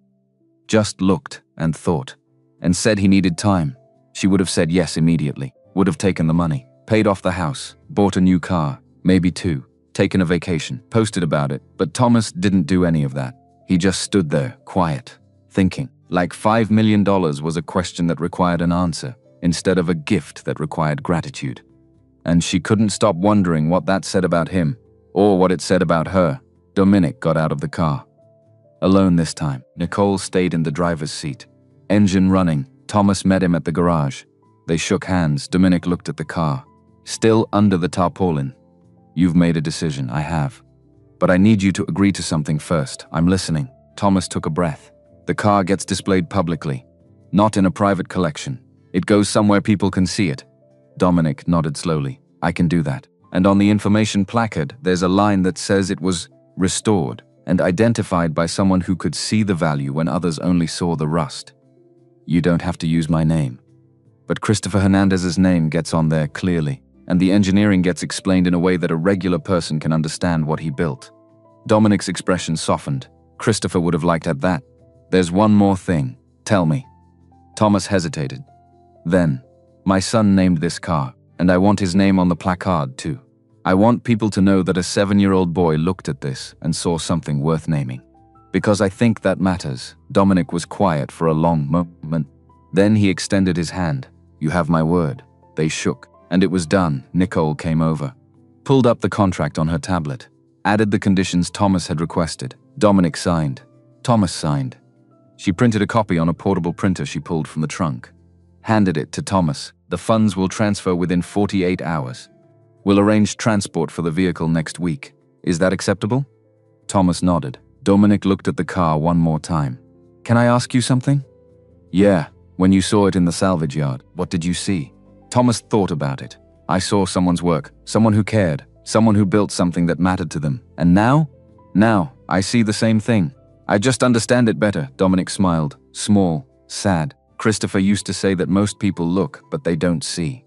A: Just looked and thought. And said he needed time. She would have said yes immediately. Would have taken the money. Paid off the house. Bought a new car. Maybe 2. Taken a vacation. Posted about it. But Thomas didn't do any of that. He just stood there, quiet. Thinking. Like $5 million was a question that required an answer, instead of a gift that required gratitude. And she couldn't stop wondering what that said about him, or what it said about her. Dominic got out of the car. Alone this time. Nicole stayed in the driver's seat. Engine running. Thomas met him at the garage. They shook hands. Dominic looked at the car. Still under the tarpaulin. You've made a decision. I have. But I need you to agree to something first. I'm listening. Thomas took a breath. The car gets displayed publicly. Not in a private collection. It goes somewhere people can see it. Dominic nodded slowly. I can do that. And on the information placard, there's a line that says it was restored and identified by someone who could see the value when others only saw the rust. You don't have to use my name. But Christopher Hernandez's name gets on there clearly, and the engineering gets explained in a way that a regular person can understand what he built. Dominic's expression softened. Christopher would have liked at that. There's one more thing. Tell me. Thomas hesitated. Then, my son named this car, and I want his name on the placard too. I want people to know that a 7-year-old boy looked at this and saw something worth naming. Because I think that matters. Dominic was quiet for a long moment. Then he extended his hand. You have my word. They shook, and it was done. Nicole came over, pulled up the contract on her tablet, added the conditions Thomas had requested. Dominic signed. Thomas signed. She printed a copy on a portable printer she pulled from the trunk. Handed it to Thomas. The funds will transfer within 48 hours. We'll arrange transport for the vehicle next week. Is that acceptable? Thomas nodded. Dominic looked at the car one more time. Can I ask you something? Yeah. When you saw it in the salvage yard, what did you see? Thomas thought about it. I saw someone's work, someone who cared, someone who built something that mattered to them. And now? Now, I see the same thing. I just understand it better. Dominic smiled. Small, sad. Christopher used to say that most people look, but they don't see.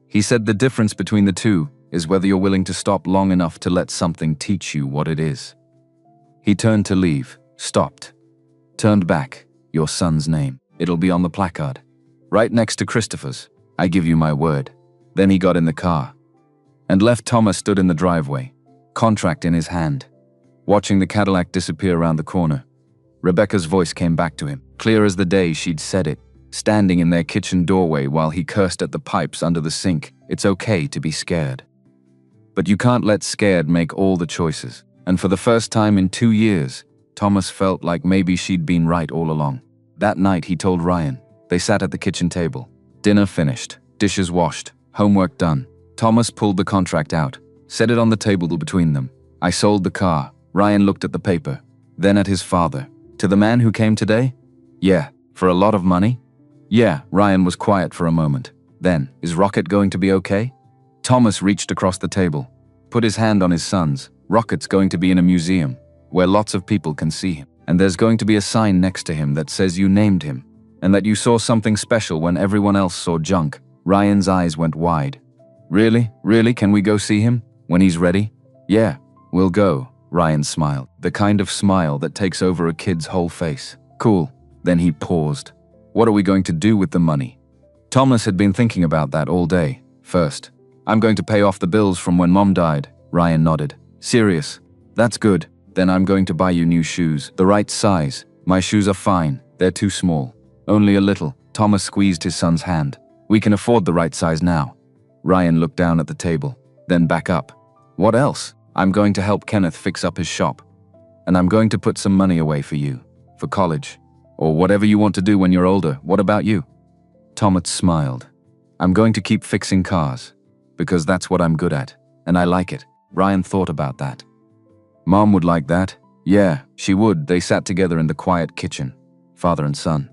A: He said the difference between the two is whether you're willing to stop long enough to let something teach you what it is. He turned to leave, stopped, turned back. Your son's name. It'll be on the placard. Right next to Christopher's. I give you my word. Then he got in the car and left. Thomas stood in the driveway, contract in his hand, watching the Cadillac disappear around the corner. Rebecca's voice came back to him, clear as the day she'd said it, standing in their kitchen doorway while he cursed at the pipes under the sink. It's okay to be scared, but you can't let scared make all the choices. And for the first time in 2 years, Thomas felt like maybe she'd been right all along. That night he told Ryan. They sat at the kitchen table. Dinner finished, dishes washed, homework done. Thomas pulled the contract out, set it on the table between them. I sold the car. Ryan looked at the paper, then at his father. To the man who came today? Yeah. For a lot of money? Yeah. Ryan was quiet for a moment. Then, is Rocket going to be okay? Thomas reached across the table, put his hand on his son's. Rocket's going to be in a museum, where lots of people can see him. And there's going to be a sign next to him that says you named him, and that you saw something special when everyone else saw junk. Ryan's eyes went wide. Really? Really? Can we go see him? When he's ready? Yeah, we'll go. Ryan smiled, the kind of smile that takes over a kid's whole face. Cool. Then he paused. What are we going to do with the money? Thomas had been thinking about that all day. First, I'm going to pay off the bills from when Mom died. Ryan nodded. Serious? That's good. Then I'm going to buy you new shoes, the right size. My shoes are fine. They're too small. Only a little. Thomas squeezed his son's hand. We can afford the right size now. Ryan looked down at the table, then back up. What else? I'm going to help Kenneth fix up his shop. And I'm going to put some money away for you. For college. Or whatever you want to do when you're older. What about you? Thomas smiled. I'm going to keep fixing cars. Because that's what I'm good at. And I like it. Ryan thought about that. Mom would like that. Yeah, she would. They sat together in the quiet kitchen. Father and son.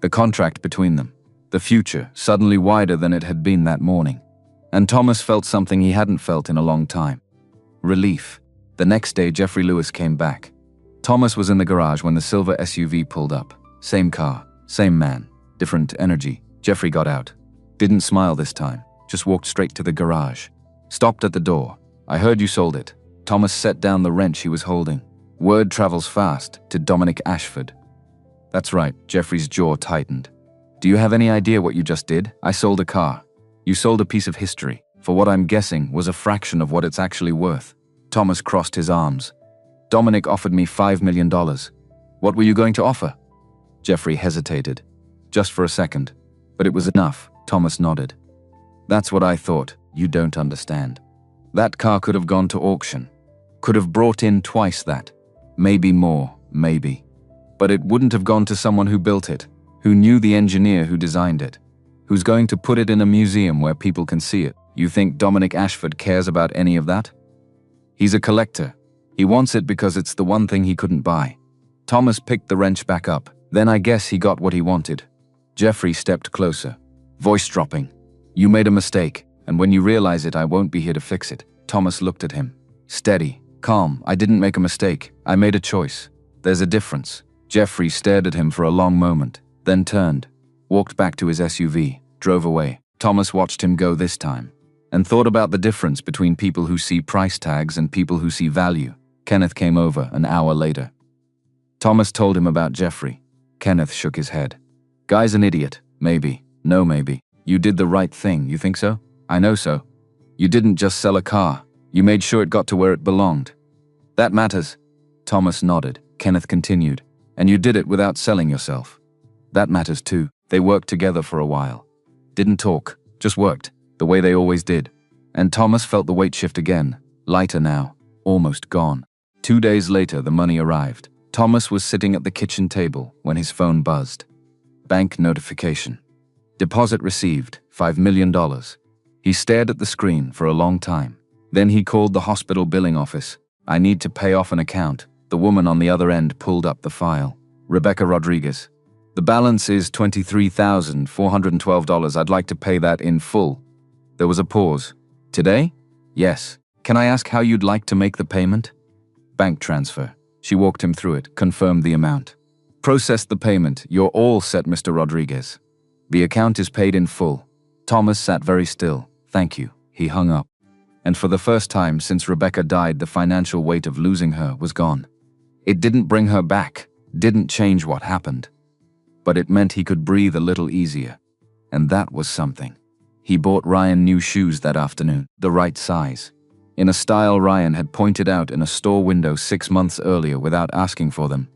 A: The contract between them. The future, suddenly wider than it had been that morning. And Thomas felt something he hadn't felt in a long time. Relief. The next day, Jeffrey Lewis came back. Thomas was in the garage when the silver SUV pulled up. Same car, same man, different energy. Jeffrey got out. Didn't smile this time, just walked straight to the garage. Stopped at the door. I heard you sold it. Thomas set down the wrench he was holding. Word travels fast to Dominic Ashford. That's right, Jeffrey's jaw tightened. Do you have any idea what you just did? I sold a car. You sold a piece of history, for what I'm guessing was a fraction of what it's actually worth. Thomas crossed his arms. Dominic offered me $5 million. What were you going to offer? Jeffrey hesitated, just for a second. But it was enough. Thomas nodded. That's what I thought. You don't understand. That car could have gone to auction. Could have brought in twice that. Maybe more, maybe. But it wouldn't have gone to someone who built it, who knew the engineer who designed it, who's going to put it in a museum where people can see it. You think Dominic Ashford cares about any of that? He's a collector. He wants it because it's the one thing he couldn't buy. Thomas picked the wrench back up. Then I guess he got what he wanted. Jeffrey stepped closer, voice dropping. You made a mistake, and when you realize it, I won't be here to fix it. Thomas looked at him. Steady, calm. I didn't make a mistake. I made a choice. There's a difference. Jeffrey stared at him for a long moment, then turned, walked back to his SUV, drove away. Thomas watched him go this time, and thought about the difference between people who see price tags and people who see value. Kenneth came over an hour later. Thomas told him about Jeffrey. Kenneth shook his head. Guy's an idiot. Maybe. No, maybe. You did the right thing. You think so? I know so. You didn't just sell a car. You made sure it got to where it belonged. That matters. Thomas nodded. Kenneth continued. And you did it without selling yourself. That matters too. They worked together for a while. Didn't talk, just worked, the way they always did. And Thomas felt the weight shift again, lighter now, almost gone. 2 days later, the money arrived. Thomas was sitting at the kitchen table when his phone buzzed. Bank notification. Deposit received, $5 million. He stared at the screen for a long time. Then he called the hospital billing office. I need to pay off an account. The woman on the other end pulled up the file. Rebecca Rodriguez. The balance is $23,412. I'd like to pay that in full. There was a pause. Today? Yes. Can I ask how you'd like to make the payment? Bank transfer. She walked him through it, confirmed the amount. Process the payment. You're all set, Mr. Rodriguez. The account is paid in full. Thomas sat very still. Thank you. He hung up. And for the first time since Rebecca died, the financial weight of losing her was gone. It didn't bring her back, didn't change what happened. But it meant he could breathe a little easier. And that was something. He bought Ryan new shoes that afternoon, the right size, in a style Ryan had pointed out in a store window 6 months earlier without asking for them.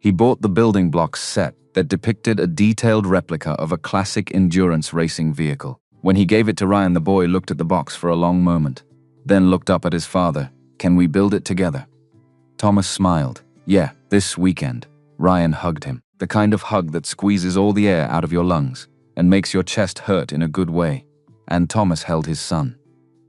A: He bought the building blocks set that depicted a detailed replica of a classic endurance racing vehicle. When he gave it to Ryan, the boy looked at the box for a long moment, then looked up at his father. "Can we build it together?" Thomas smiled. "Yeah, this weekend." Ryan hugged him, the kind of hug that squeezes all the air out of your lungs and makes your chest hurt in a good way. And Thomas held his son,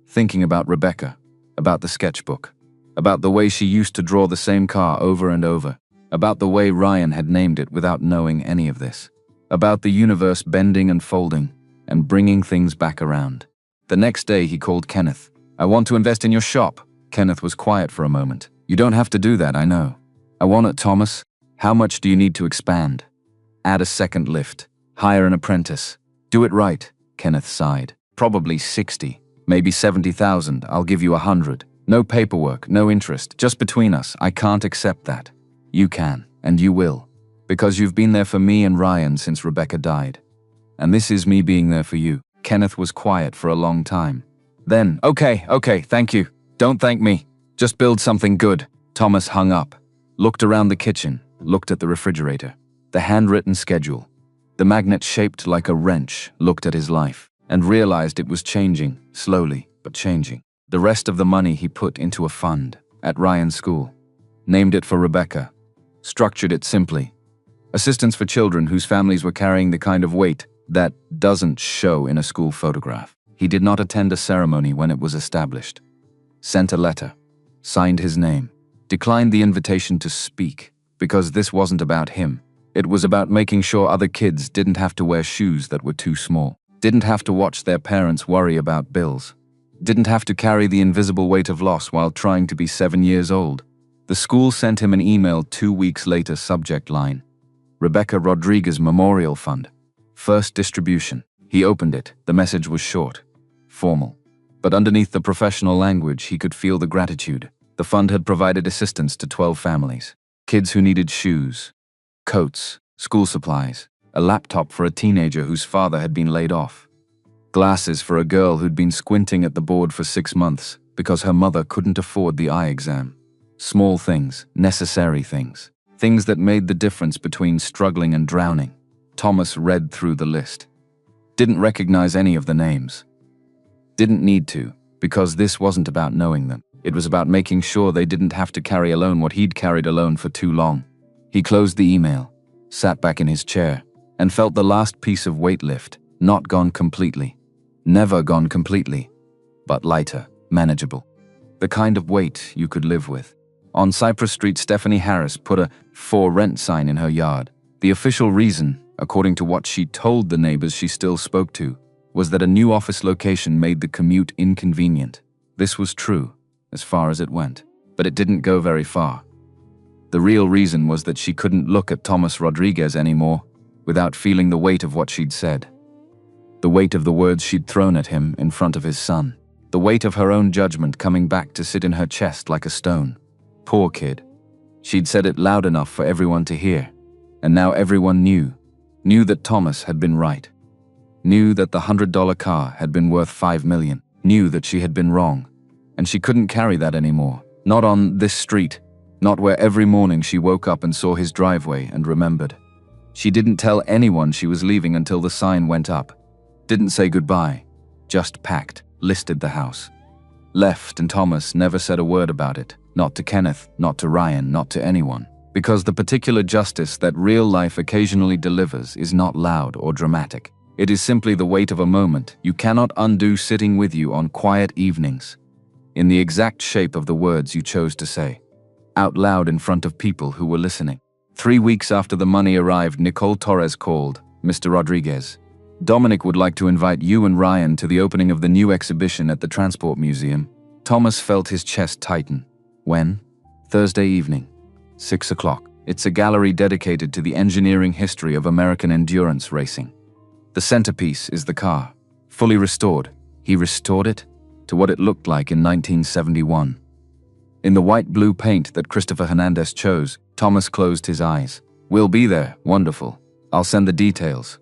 A: thinking about Rebecca, about the sketchbook, about the way she used to draw the same car over and over, about the way Ryan had named it without knowing any of this, about the universe bending and folding and bringing things back around. The next day he called Kenneth. "I want to invest in your shop." Kenneth was quiet for a moment. "You don't have to do that, I know." "I want it, Thomas. How much do you need to expand?" "Add a second lift. Hire an apprentice. Do it right." Kenneth sighed. "Probably 60, maybe 70,000. I'll give you 100. No paperwork, no interest, just between us. I can't accept that." "You can, and you will, because you've been there for me and Ryan since Rebecca died. And this is me being there for you." Kenneth was quiet for a long time. Then, Okay, thank you. Don't thank me. Just build something good." Thomas hung up, looked around the kitchen, looked at the refrigerator, the handwritten schedule, the magnet shaped like a wrench, looked at his life, and realized it was changing, slowly, but changing. The rest of the money he put into a fund at Ryan's school, named it for Rebecca, structured it simply. Assistance for children whose families were carrying the kind of weight that doesn't show in a school photograph. He did not attend a ceremony when it was established. Sent a letter, signed his name, declined the invitation to speak, because this wasn't about him. It was about making sure other kids didn't have to wear shoes that were too small, didn't have to watch their parents worry about bills, didn't have to carry the invisible weight of loss while trying to be 7 years old. The school sent him an email 2 weeks later, subject line, "Rebecca Rodriguez Memorial Fund. First distribution." He opened it. The message was short, formal, but underneath the professional language he could feel the gratitude. The fund had provided assistance to 12 families. Kids who needed shoes, coats, school supplies, a laptop for a teenager whose father had been laid off, glasses for a girl who'd been squinting at the board for 6 months because her mother couldn't afford the eye exam. Small things, necessary things, things that made the difference between struggling and drowning. Thomas read through the list. Didn't recognize any of the names. Didn't need to, because this wasn't about knowing them. It was about making sure they didn't have to carry alone what he'd carried alone for too long. He closed the email, sat back in his chair, and felt the last piece of weight lift, not gone completely. Never gone completely, but lighter, manageable. The kind of weight you could live with. On Cypress Street, Stephanie Harris put a "for rent" sign in her yard. The official reason, according to what she told the neighbors she still spoke to, was that a new office location made the commute inconvenient. This was true, as far as it went, but it didn't go very far. The real reason was that she couldn't look at Thomas Rodriguez anymore without feeling the weight of what she'd said. The weight of the words she'd thrown at him in front of his son. The weight of her own judgment coming back to sit in her chest like a stone. Poor kid. She'd said it loud enough for everyone to hear, and now everyone knew that Thomas had been right. Knew that the $100 car had been worth $5 million. Knew that she had been wrong, and she couldn't carry that anymore. Not on this street, not where every morning she woke up and saw his driveway and remembered. She didn't tell anyone she was leaving until the sign went up. Didn't say goodbye, just packed, listed the house. Left, and Thomas never said a word about it. Not to Kenneth, not to Ryan, not to anyone. Because the particular justice that real life occasionally delivers is not loud or dramatic. It is simply the weight of a moment you cannot undo sitting with you on quiet evenings, in the exact shape of the words you chose to say, out loud in front of people who were listening. 3 weeks after the money arrived, Nicole Torres called. "Mr. Rodriguez, Dominic would like to invite you and Ryan to the opening of the new exhibition at the Transport Museum." Thomas felt his chest tighten. When? Thursday evening, 6 o'clock. It's a gallery dedicated to the engineering history of American endurance racing. The centerpiece is the car, fully restored. He restored it to what it looked like in 1971. In the white-blue paint that Christopher Hernandez chose, Thomas closed his eyes. "We'll be there. Wonderful. I'll send the details."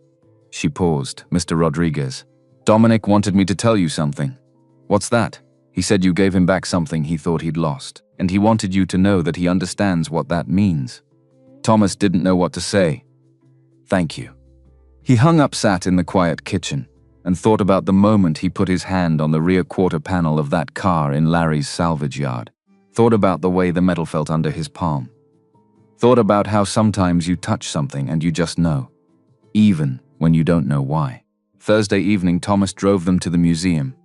A: She paused. Mr. Rodriguez. Dominic wanted me to tell you something. What's that? He said you gave him back something he thought he'd lost, and he wanted you to know that he understands what that means. Thomas didn't know what to say. Thank you. He hung up, sat in the quiet kitchen, and thought about the moment he put his hand on the rear quarter panel of that car in Larry's salvage yard. Thought about the way the metal felt under his palm. Thought about how sometimes you touch something and you just know, even when you don't know why. Thursday evening, Thomas drove them to the museum.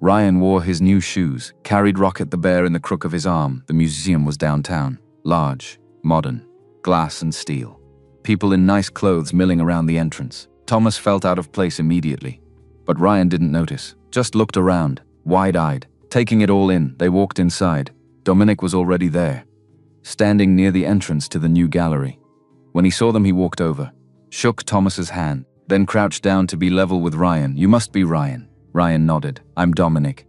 A: Ryan wore his new shoes, carried Rocket the bear in the crook of his arm. The museum was downtown, large, modern, glass and steel. People in nice clothes milling around the entrance. Thomas felt out of place immediately. But Ryan didn't notice, just looked around, wide-eyed, taking it all in. They walked inside. Dominic was already there, standing near the entrance to the new gallery. When he saw them, he walked over, shook Thomas's hand, then crouched down to be level with Ryan. You must be Ryan. Ryan nodded. I'm Dominic.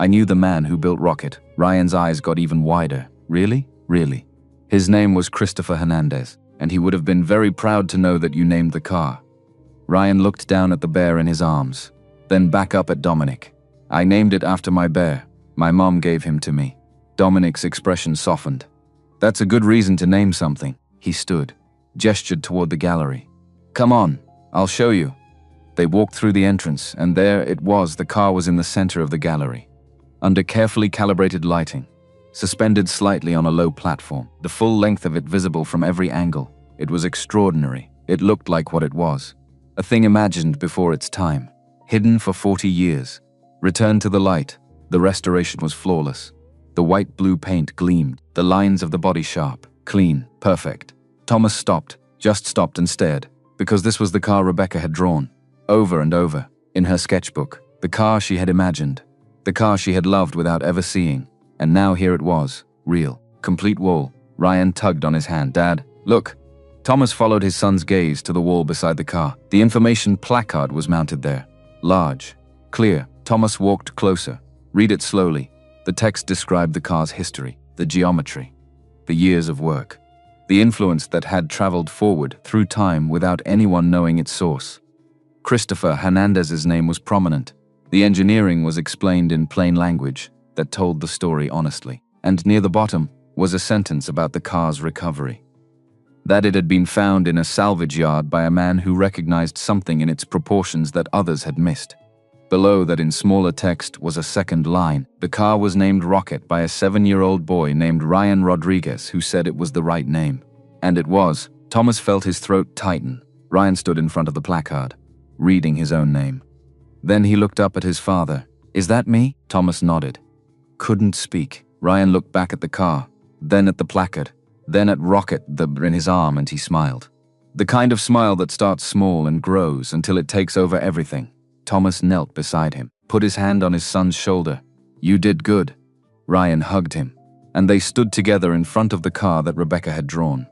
A: I knew the man who built Rocket. Ryan's eyes got even wider. Really? Really? His name was Christopher Hernandez, and he would have been very proud to know that you named the car. Ryan looked down at the bear in his arms, then back up at Dominic. I named it after my bear. My mom gave him to me. Dominic's expression softened. That's a good reason to name something. He stood, gestured toward the gallery. Come on, I'll show you. They walked through the entrance, and there it was. The car was in the center of the gallery, under carefully calibrated lighting, suspended slightly on a low platform, the full length of it visible from every angle. It was extraordinary. It looked like what it was. A thing imagined before its time, hidden for 40 years. Returned to the light. The restoration was flawless. The white-blue paint gleamed, the lines of the body sharp, clean, perfect. Thomas stopped, just stopped and stared, because this was the car Rebecca had drawn, over and over, in her sketchbook. The car she had imagined, the car she had loved without ever seeing. And now here it was, real, complete wall. Ryan tugged on his hand. Dad, look. Thomas followed his son's gaze to the wall beside the car. The information placard was mounted there, large, clear. Thomas walked closer. Read it slowly. The text described the car's history, the geometry, the years of work, the influence that had traveled forward through time without anyone knowing its source. Christopher Hernandez's name was prominent. The engineering was explained in plain language that told the story honestly. And near the bottom was a sentence about the car's recovery. That it had been found in a salvage yard by a man who recognized something in its proportions that others had missed. Below that, in smaller text, was a second line. The car was named Rocket by a 7-year-old boy named Ryan Rodriguez, who said it was the right name. And it was. Thomas felt his throat tighten. Ryan stood in front of the placard, reading his own name. Then he looked up at his father. Is that me? Thomas nodded. Couldn't speak. Ryan looked back at the car, then at the placard, then at Rocket in his arm, and he smiled. The kind of smile that starts small and grows until it takes over everything. Thomas knelt beside him, put his hand on his son's shoulder. You did good. Ryan hugged him, and they stood together in front of the car that Rebecca had drawn,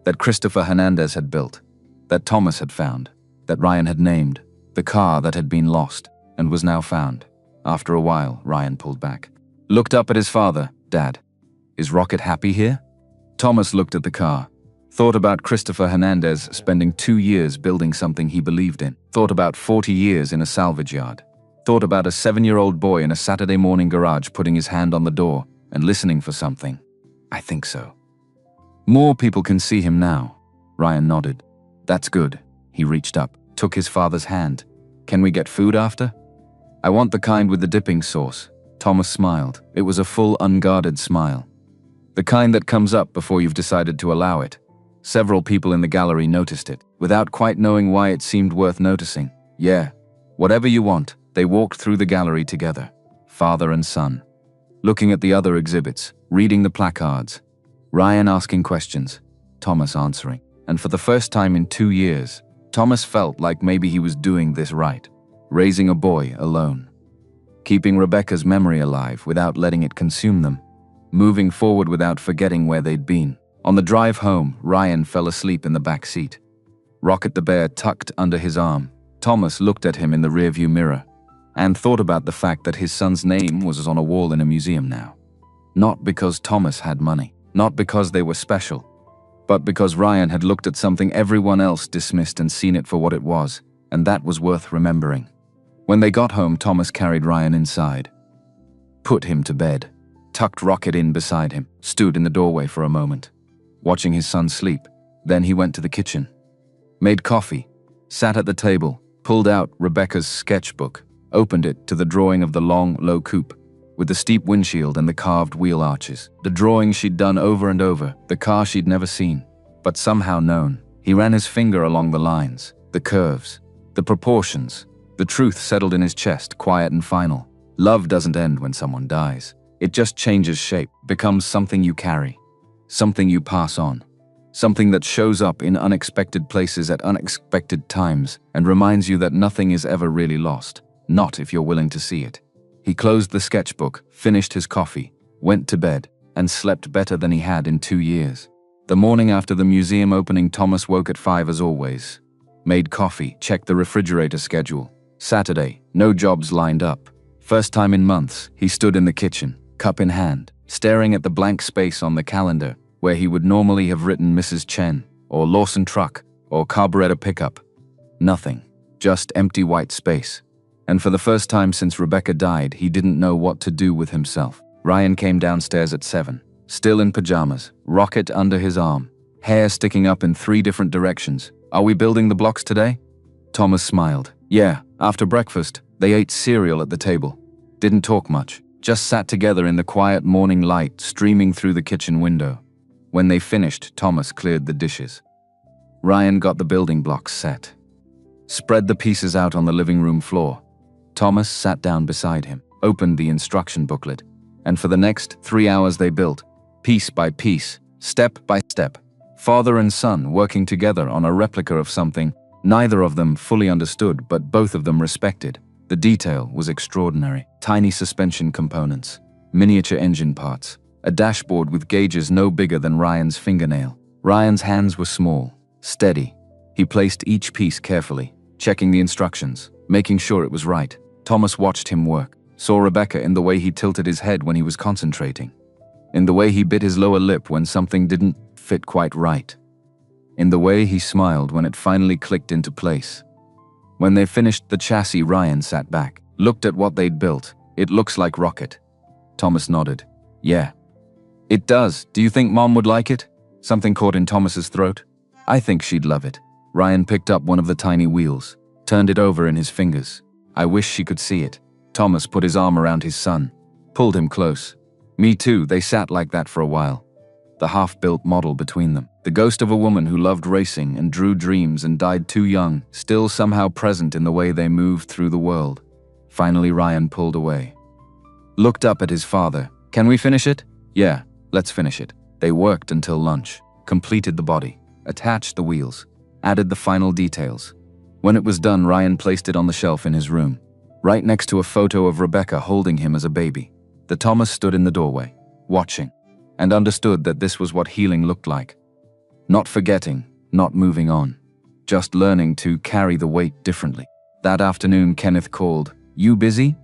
A: that Christopher Hernandez had built, that Thomas had found, that Ryan had named, the car that had been lost and was now found. After a while, Ryan pulled back, looked up at his father. Dad, is Rocket happy here? Thomas looked at the car, thought about Christopher Hernandez spending 2 years building something he believed in, thought about 40 years in a salvage yard, thought about a 7-year-old boy in a Saturday morning garage putting his hand on the door and listening for something. I think so. More people can see him now. Ryan nodded. That's good. He reached up, took his father's hand. Can we get food after? I want the kind with the dipping sauce. Thomas smiled. It was a full, unguarded smile. The kind that comes up before you've decided to allow it. Several people in the gallery noticed it, without quite knowing why it seemed worth noticing. Yeah, whatever you want. They walked through the gallery together, father and son, looking at the other exhibits, reading the placards. Ryan asking questions, Thomas answering. And for the first time in 2 years, Thomas felt like maybe he was doing this right, raising a boy alone, keeping Rebecca's memory alive without letting it consume them, moving forward without forgetting where they'd been. On the drive home, Ryan fell asleep in the back seat, Rocket the bear tucked under his arm. Thomas looked at him in the rearview mirror and thought about the fact that his son's name was on a wall in a museum now. Not because Thomas had money, not because they were special, but because Ryan had looked at something everyone else dismissed and seen it for what it was, and that was worth remembering. When they got home, Thomas carried Ryan inside, put him to bed, tucked Rocket in beside him, stood in the doorway for a moment, watching his son sleep. Then he went to the kitchen, made coffee, sat at the table, pulled out Rebecca's sketchbook, opened it to the drawing of the long, low coupe, with the steep windshield and the carved wheel arches. The drawing she'd done over and over, the car she'd never seen, but somehow known. He ran his finger along the lines, the curves, the proportions. The truth settled in his chest, quiet and final. Love doesn't end when someone dies. It just changes shape, becomes something you carry, something you pass on, something that shows up in unexpected places at unexpected times and reminds you that nothing is ever really lost, not if you're willing to see it. He closed the sketchbook, finished his coffee, went to bed, and slept better than he had in 2 years. The morning after the museum opening, Thomas woke at 5 as always. Made coffee, checked the refrigerator schedule. Saturday, no jobs lined up. First time in months, he stood in the kitchen, cup in hand, staring at the blank space on the calendar where he would normally have written Mrs. Chen, or Lawson Truck, or Carburetor Pickup. Nothing, just empty white space. And for the first time since Rebecca died, he didn't know what to do with himself. Ryan came downstairs at 7, still in pajamas, Rocket under his arm, hair sticking up in 3 different directions. "Are we building the blocks today?" Thomas smiled. "Yeah." After breakfast, they ate cereal at the table. Didn't talk much, just sat together in the quiet morning light streaming through the kitchen window. When they finished, Thomas cleared the dishes. Ryan got the building blocks set, spread the pieces out on the living room floor. Thomas sat down beside him, opened the instruction booklet, and for the next 3 hours they built, piece by piece, step by step, father and son working together on a replica of something neither of them fully understood, but both of them respected. The detail was extraordinary. Tiny suspension components, miniature engine parts, a dashboard with gauges no bigger than Ryan's fingernail. Ryan's hands were small, steady. He placed each piece carefully, checking the instructions, making sure it was right. Thomas watched him work, saw Rebecca in the way he tilted his head when he was concentrating, in the way he bit his lower lip when something didn't fit quite right, in the way he smiled when it finally clicked into place. When they finished the chassis, Ryan sat back, looked at what they'd built. "It looks like Rocket." Thomas nodded. "Yeah. It does. Do you think Mom would like it?" Something caught in Thomas's throat. "I think she'd love it." Ryan picked up one of the tiny wheels, turned it over in his fingers. "I wish she could see it." Thomas put his arm around his son, pulled him close. "Me too." They sat like that for a while, the half-built model between them. The ghost of a woman who loved racing and drew dreams and died too young, still somehow present in the way they moved through the world. Finally, Ryan pulled away, looked up at his father. "Can we finish it?" "Yeah, let's finish it." They worked until lunch, completed the body, attached the wheels, added the final details. When it was done, Ryan placed it on the shelf in his room, right next to a photo of Rebecca holding him as a baby. The Thomas stood in the doorway, watching, and understood that this was what healing looked like. Not forgetting, not moving on, just learning to carry the weight differently. That afternoon, Kenneth called. "You busy?"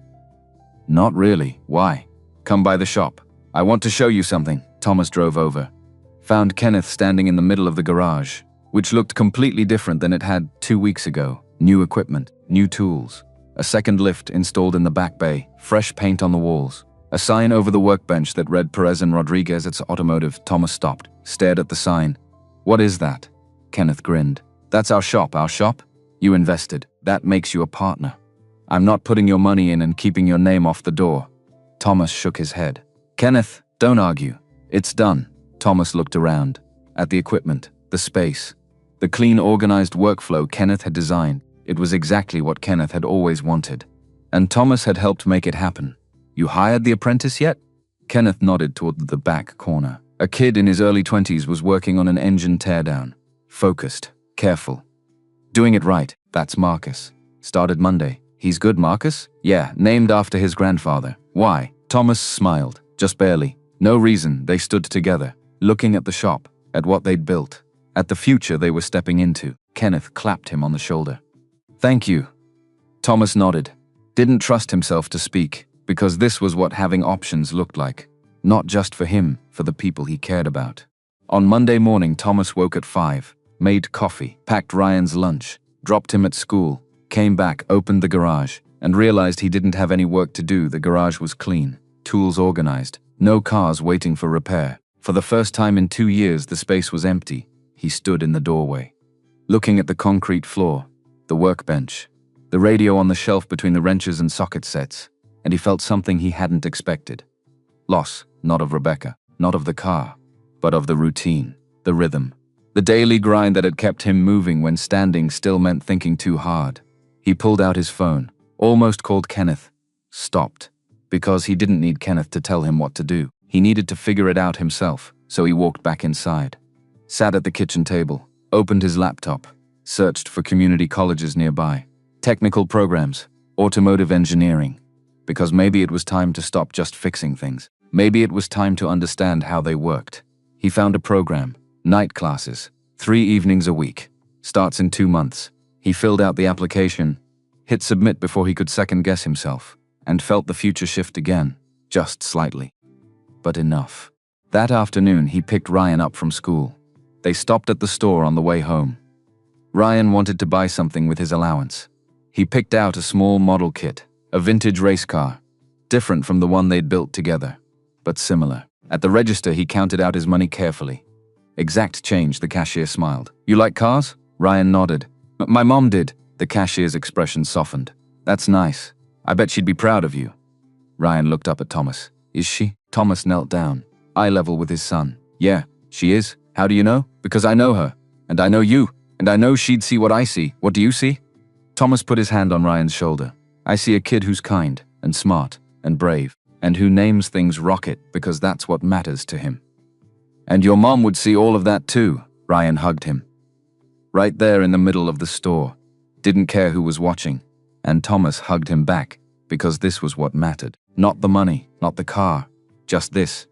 A: "Not really. Why?" "Come by the shop. I want to show you something." Thomas drove over, found Kenneth standing in the middle of the garage, which looked completely different than it had 2 weeks ago. New equipment, new tools, a second lift installed in the back bay, fresh paint on the walls, a sign over the workbench that read Perez and Rodriguez, it's automotive. Thomas stopped, stared at the sign. "What is that?" Kenneth grinned. "That's our shop." "Our shop? You invested. That makes you a partner. I'm not putting your money in and keeping your name off the door." Thomas shook his head. "Kenneth, don't argue. It's done." Thomas looked around, at the equipment, the space, the clean, organized workflow Kenneth had designed. It was exactly what Kenneth had always wanted. And Thomas had helped make it happen. "You hired the apprentice yet?" Kenneth nodded toward the back corner. A kid in his early 20s was working on an engine teardown. Focused, careful, doing it right. "That's Marcus. Started Monday." "He's good, Marcus?" "Yeah, named after his grandfather." "Why?" Thomas smiled, just barely. No reason. They stood together, looking at the shop, at what they'd built, at the future they were stepping into. Kenneth clapped him on the shoulder. "Thank you." Thomas nodded. Didn't trust himself to speak, because this was what having options looked like. Not just for him, for the people he cared about. On Monday morning, Thomas woke at 5, made coffee, packed Ryan's lunch, dropped him at school, Came back, opened the garage, and realized he didn't have any work to do. The garage was clean, tools organized, no cars waiting for repair. For the first time in 2 years, the space was empty. He stood in the doorway, looking at the concrete floor, the workbench, the radio on the shelf between the wrenches and socket sets, and he felt something he hadn't expected. Loss, not of Rebecca, not of the car, but of the routine, the rhythm. The daily grind that had kept him moving when standing still meant thinking too hard. He pulled out his phone, almost called Kenneth, stopped, because he didn't need Kenneth to tell him what to do. He needed to figure it out himself, so he walked back inside. Sat at the kitchen table, opened his laptop, searched for community colleges nearby, technical programs, automotive engineering, because maybe it was time to stop just fixing things. Maybe it was time to understand how they worked. He found a program, night classes, 3 evenings a week, starts in 2 months. He filled out the application, hit submit before he could second-guess himself, and felt the future shift again, just slightly. But enough. That afternoon, he picked Ryan up from school. They stopped at the store on the way home. Ryan wanted to buy something with his allowance. He picked out a small model kit, a vintage race car, different from the one they'd built together, but similar. At the register, he counted out his money carefully. Exact change, the cashier smiled. "You like cars?" Ryan nodded. "My mom did." The cashier's expression softened. "That's nice. I bet she'd be proud of you." Ryan looked up at Thomas. "Is she?" Thomas knelt down, eye level with his son. "Yeah, she is. How do you know?" "Because I know her. And I know you. And I know she'd see what I see. What do you see?" Thomas put his hand on Ryan's shoulder. "I see a kid who's kind and smart and brave and who names things Rocket because that's what matters to him." "And your mom would see all of that too." Ryan hugged him. Right there in the middle of the store. Didn't care who was watching. And Thomas hugged him back because this was what mattered. Not the money, not the car, just this.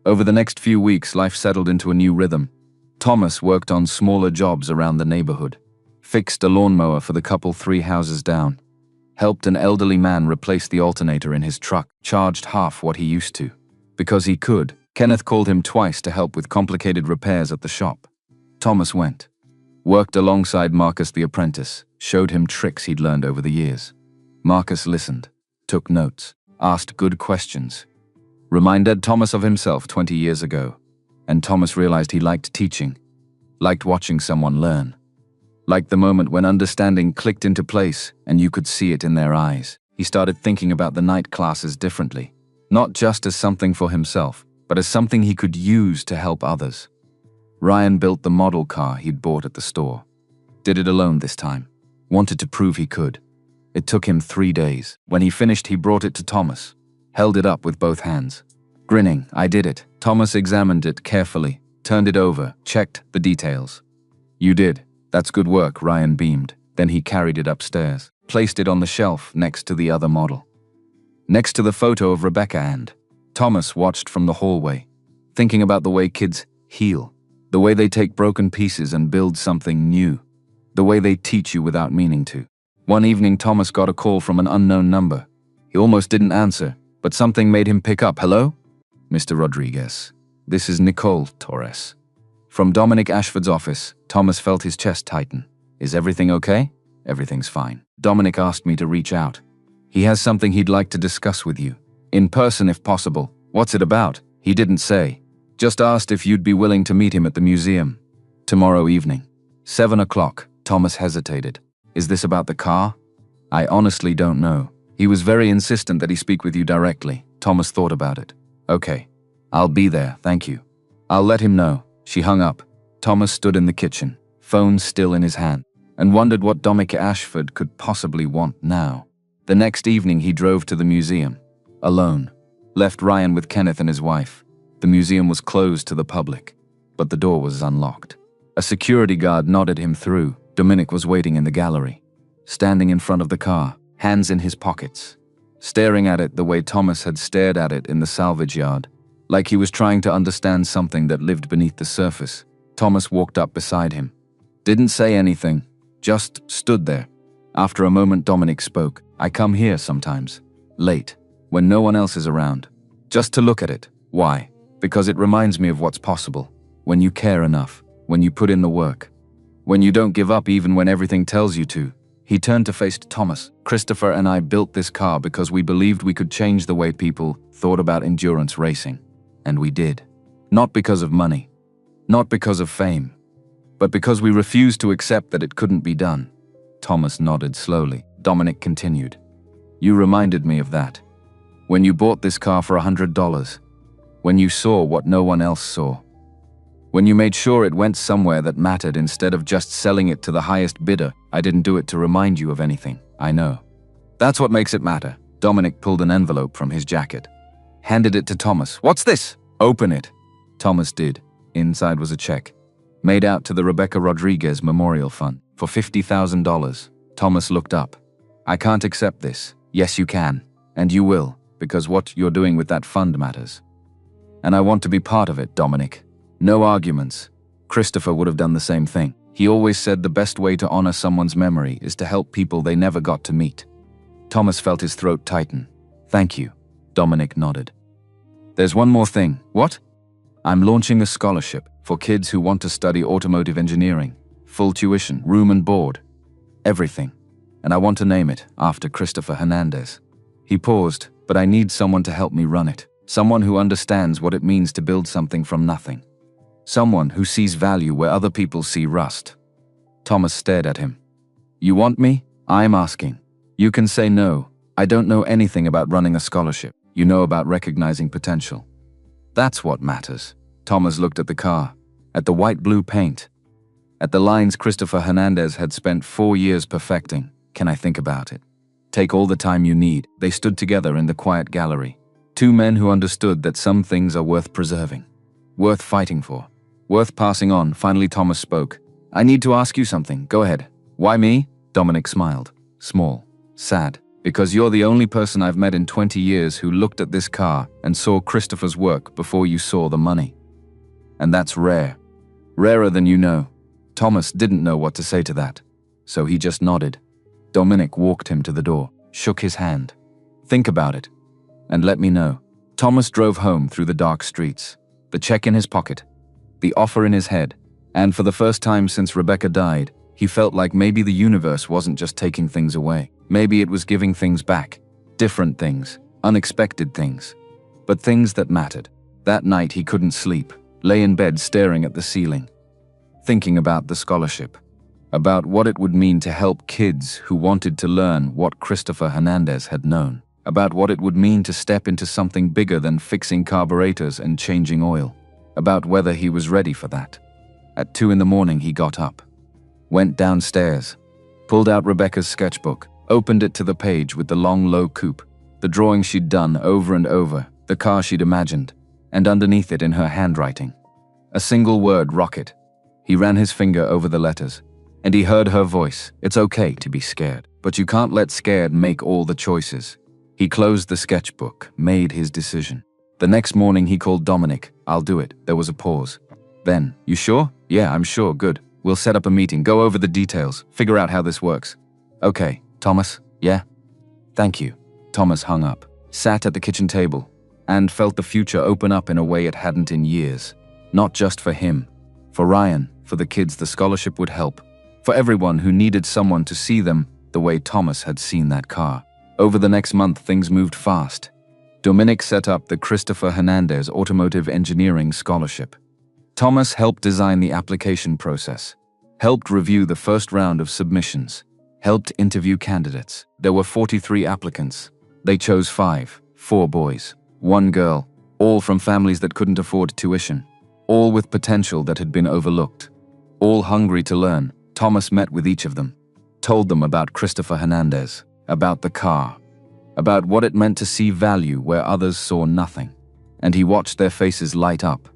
A: Over the next few weeks, life settled into a new rhythm. Thomas worked on smaller jobs around the neighborhood. Fixed a lawnmower for the couple 3 houses down. Helped an elderly man replace the alternator in his truck. Charged half what he used to. Because he could. Kenneth called him twice to help with complicated repairs at the shop. Thomas went. Worked alongside Marcus the apprentice. Showed him tricks he'd learned over the years. Marcus listened. Took notes. Asked good questions. Reminded Thomas of himself 20 years ago. And Thomas realized he liked teaching. Liked watching someone learn. Liked the moment when understanding clicked into place and you could see it in their eyes. He started thinking about the night classes differently. Not just as something for himself, but as something he could use to help others. Ryan built the model car he'd bought at the store. Did it alone this time. Wanted to prove he could. It took him 3 days. When he finished, he brought it to Thomas. Held it up with both hands. Grinning, "I did it." Thomas examined it carefully, turned it over, checked the details. "You did. That's good work," Ryan beamed. Then he carried it upstairs, placed it on the shelf next to the other model. Next to the photo of Rebecca and Thomas watched from the hallway, thinking about the way kids heal, the way they take broken pieces and build something new, the way they teach you without meaning to. One evening, Thomas got a call from an unknown number. He almost didn't answer, but something made him pick up. "Hello? Mr. Rodriguez. This is Nicole Torres." From Dominic Ashford's office, Thomas felt his chest tighten. "Is everything okay?" "Everything's fine. Dominic asked me to reach out. He has something he'd like to discuss with you. In person if possible." "What's it about?" "He didn't say. Just asked if you'd be willing to meet him at the museum. Tomorrow evening. 7 o'clock. Thomas hesitated. "Is this about the car?" "I honestly don't know. He was very insistent that he speak with you directly." Thomas thought about it. "Okay. I'll be there, thank you. I'll let him know." She hung up. Thomas stood in the kitchen, phone still in his hand, and wondered what Dominic Ashford could possibly want now. The next evening he drove to the museum, alone. Left Ryan with Kenneth and his wife. The museum was closed to the public, but the door was unlocked. A security guard nodded him through. Dominic was waiting in the gallery, standing in front of the car, hands in his pockets, staring at it the way Thomas had stared at it in the salvage yard, like he was trying to understand something that lived beneath the surface. Thomas walked up beside him. Didn't say anything, just stood there. After a moment, Dominic spoke. "I come here sometimes, late, when no one else is around, just to look at it. Why? Because it reminds me of what's possible, when you care enough, when you put in the work, when you don't give up even when everything tells you to." He turned to face Thomas. "Christopher and I built this car because we believed we could change the way people thought about endurance racing. And we did. Not because of money. Not because of fame. But because we refused to accept that it couldn't be done." Thomas nodded slowly. Dominic continued. "You reminded me of that. When you bought this car for $100. When you saw what no one else saw. When you made sure it went somewhere that mattered instead of just selling it to the highest bidder. I didn't do it to remind you of anything, I know. That's what makes it matter." Dominic pulled an envelope from his jacket. Handed it to Thomas. "What's this?" "Open it." Thomas did. Inside was a check. Made out to the Rebecca Rodriguez Memorial Fund for $50,000. Thomas looked up. "I can't accept this." "Yes, you can. And you will, because what you're doing with that fund matters. And I want to be part of it, Dominic. No arguments. Christopher would have done the same thing. He always said the best way to honor someone's memory is to help people they never got to meet." Thomas felt his throat tighten. "Thank you." Dominic nodded. "There's one more thing." "What?" "I'm launching a scholarship for kids who want to study automotive engineering. Full tuition, room and board. Everything. And I want to name it after Christopher Hernandez." He paused. "But I need someone to help me run it. Someone who understands what it means to build something from nothing. Someone who sees value where other people see rust." Thomas stared at him. "You want me? I'm asking. You can say no. I don't know anything about running a scholarship. You know about recognizing potential. That's what matters." Thomas looked at the car, at the white-blue paint, at the lines Christopher Hernandez had spent 4 years perfecting. "Can I think about it?" "Take all the time you need." They stood together in the quiet gallery. Two men who understood that some things are worth preserving, worth fighting for, worth passing on. Finally, Thomas spoke. "I need to ask you something. Go ahead." "Why me?" Dominic smiled. Small. Sad. "Because you're the only person I've met in 20 years who looked at this car and saw Christopher's work before you saw the money. And that's rare. Rarer than you know." Thomas didn't know what to say to that, so he just nodded. Dominic walked him to the door, shook his hand. "Think about it, and let me know." Thomas drove home through the dark streets, the check in his pocket, the offer in his head, and for the first time since Rebecca died, he felt like maybe the universe wasn't just taking things away. Maybe it was giving things back. Different things, unexpected things, but things that mattered. That night he couldn't sleep, lay in bed staring at the ceiling, thinking about the scholarship, about what it would mean to help kids who wanted to learn what Christopher Hernandez had known, about what it would mean to step into something bigger than fixing carburetors and changing oil, about whether he was ready for that. At 2 in the morning he got up, went downstairs, pulled out Rebecca's sketchbook, opened it to the page with the long low coupe, the drawing she'd done over and over, the car she'd imagined, and underneath it in her handwriting, a single word, rocket. He ran his finger over the letters, and he heard her voice. "It's okay to be scared, but you can't let scared make all the choices." He closed the sketchbook, made his decision. The next morning he called Dominic. "I'll do it." There was a pause. Then, "You sure?" "Yeah, I'm sure. Good. We'll set up a meeting, go over the details, figure out how this works." "Okay. Thomas?" "Yeah?" "Thank you." Thomas hung up, sat at the kitchen table, and felt the future open up in a way it hadn't in years. Not just for him, for Ryan, for the kids the scholarship would help, for everyone who needed someone to see them the way Thomas had seen that car. Over the next month, things moved fast. Dominic set up the Christopher Hernandez Automotive Engineering Scholarship. Thomas helped design the application process, helped review the first round of submissions, helped interview candidates. There were 43 applicants. They chose 5, 4 boys, 1 girl, all from families that couldn't afford tuition, all with potential that had been overlooked, all hungry to learn. Thomas met with each of them, told them about Christopher Hernandez, about the car, about what it meant to see value where others saw nothing, and he watched their faces light up.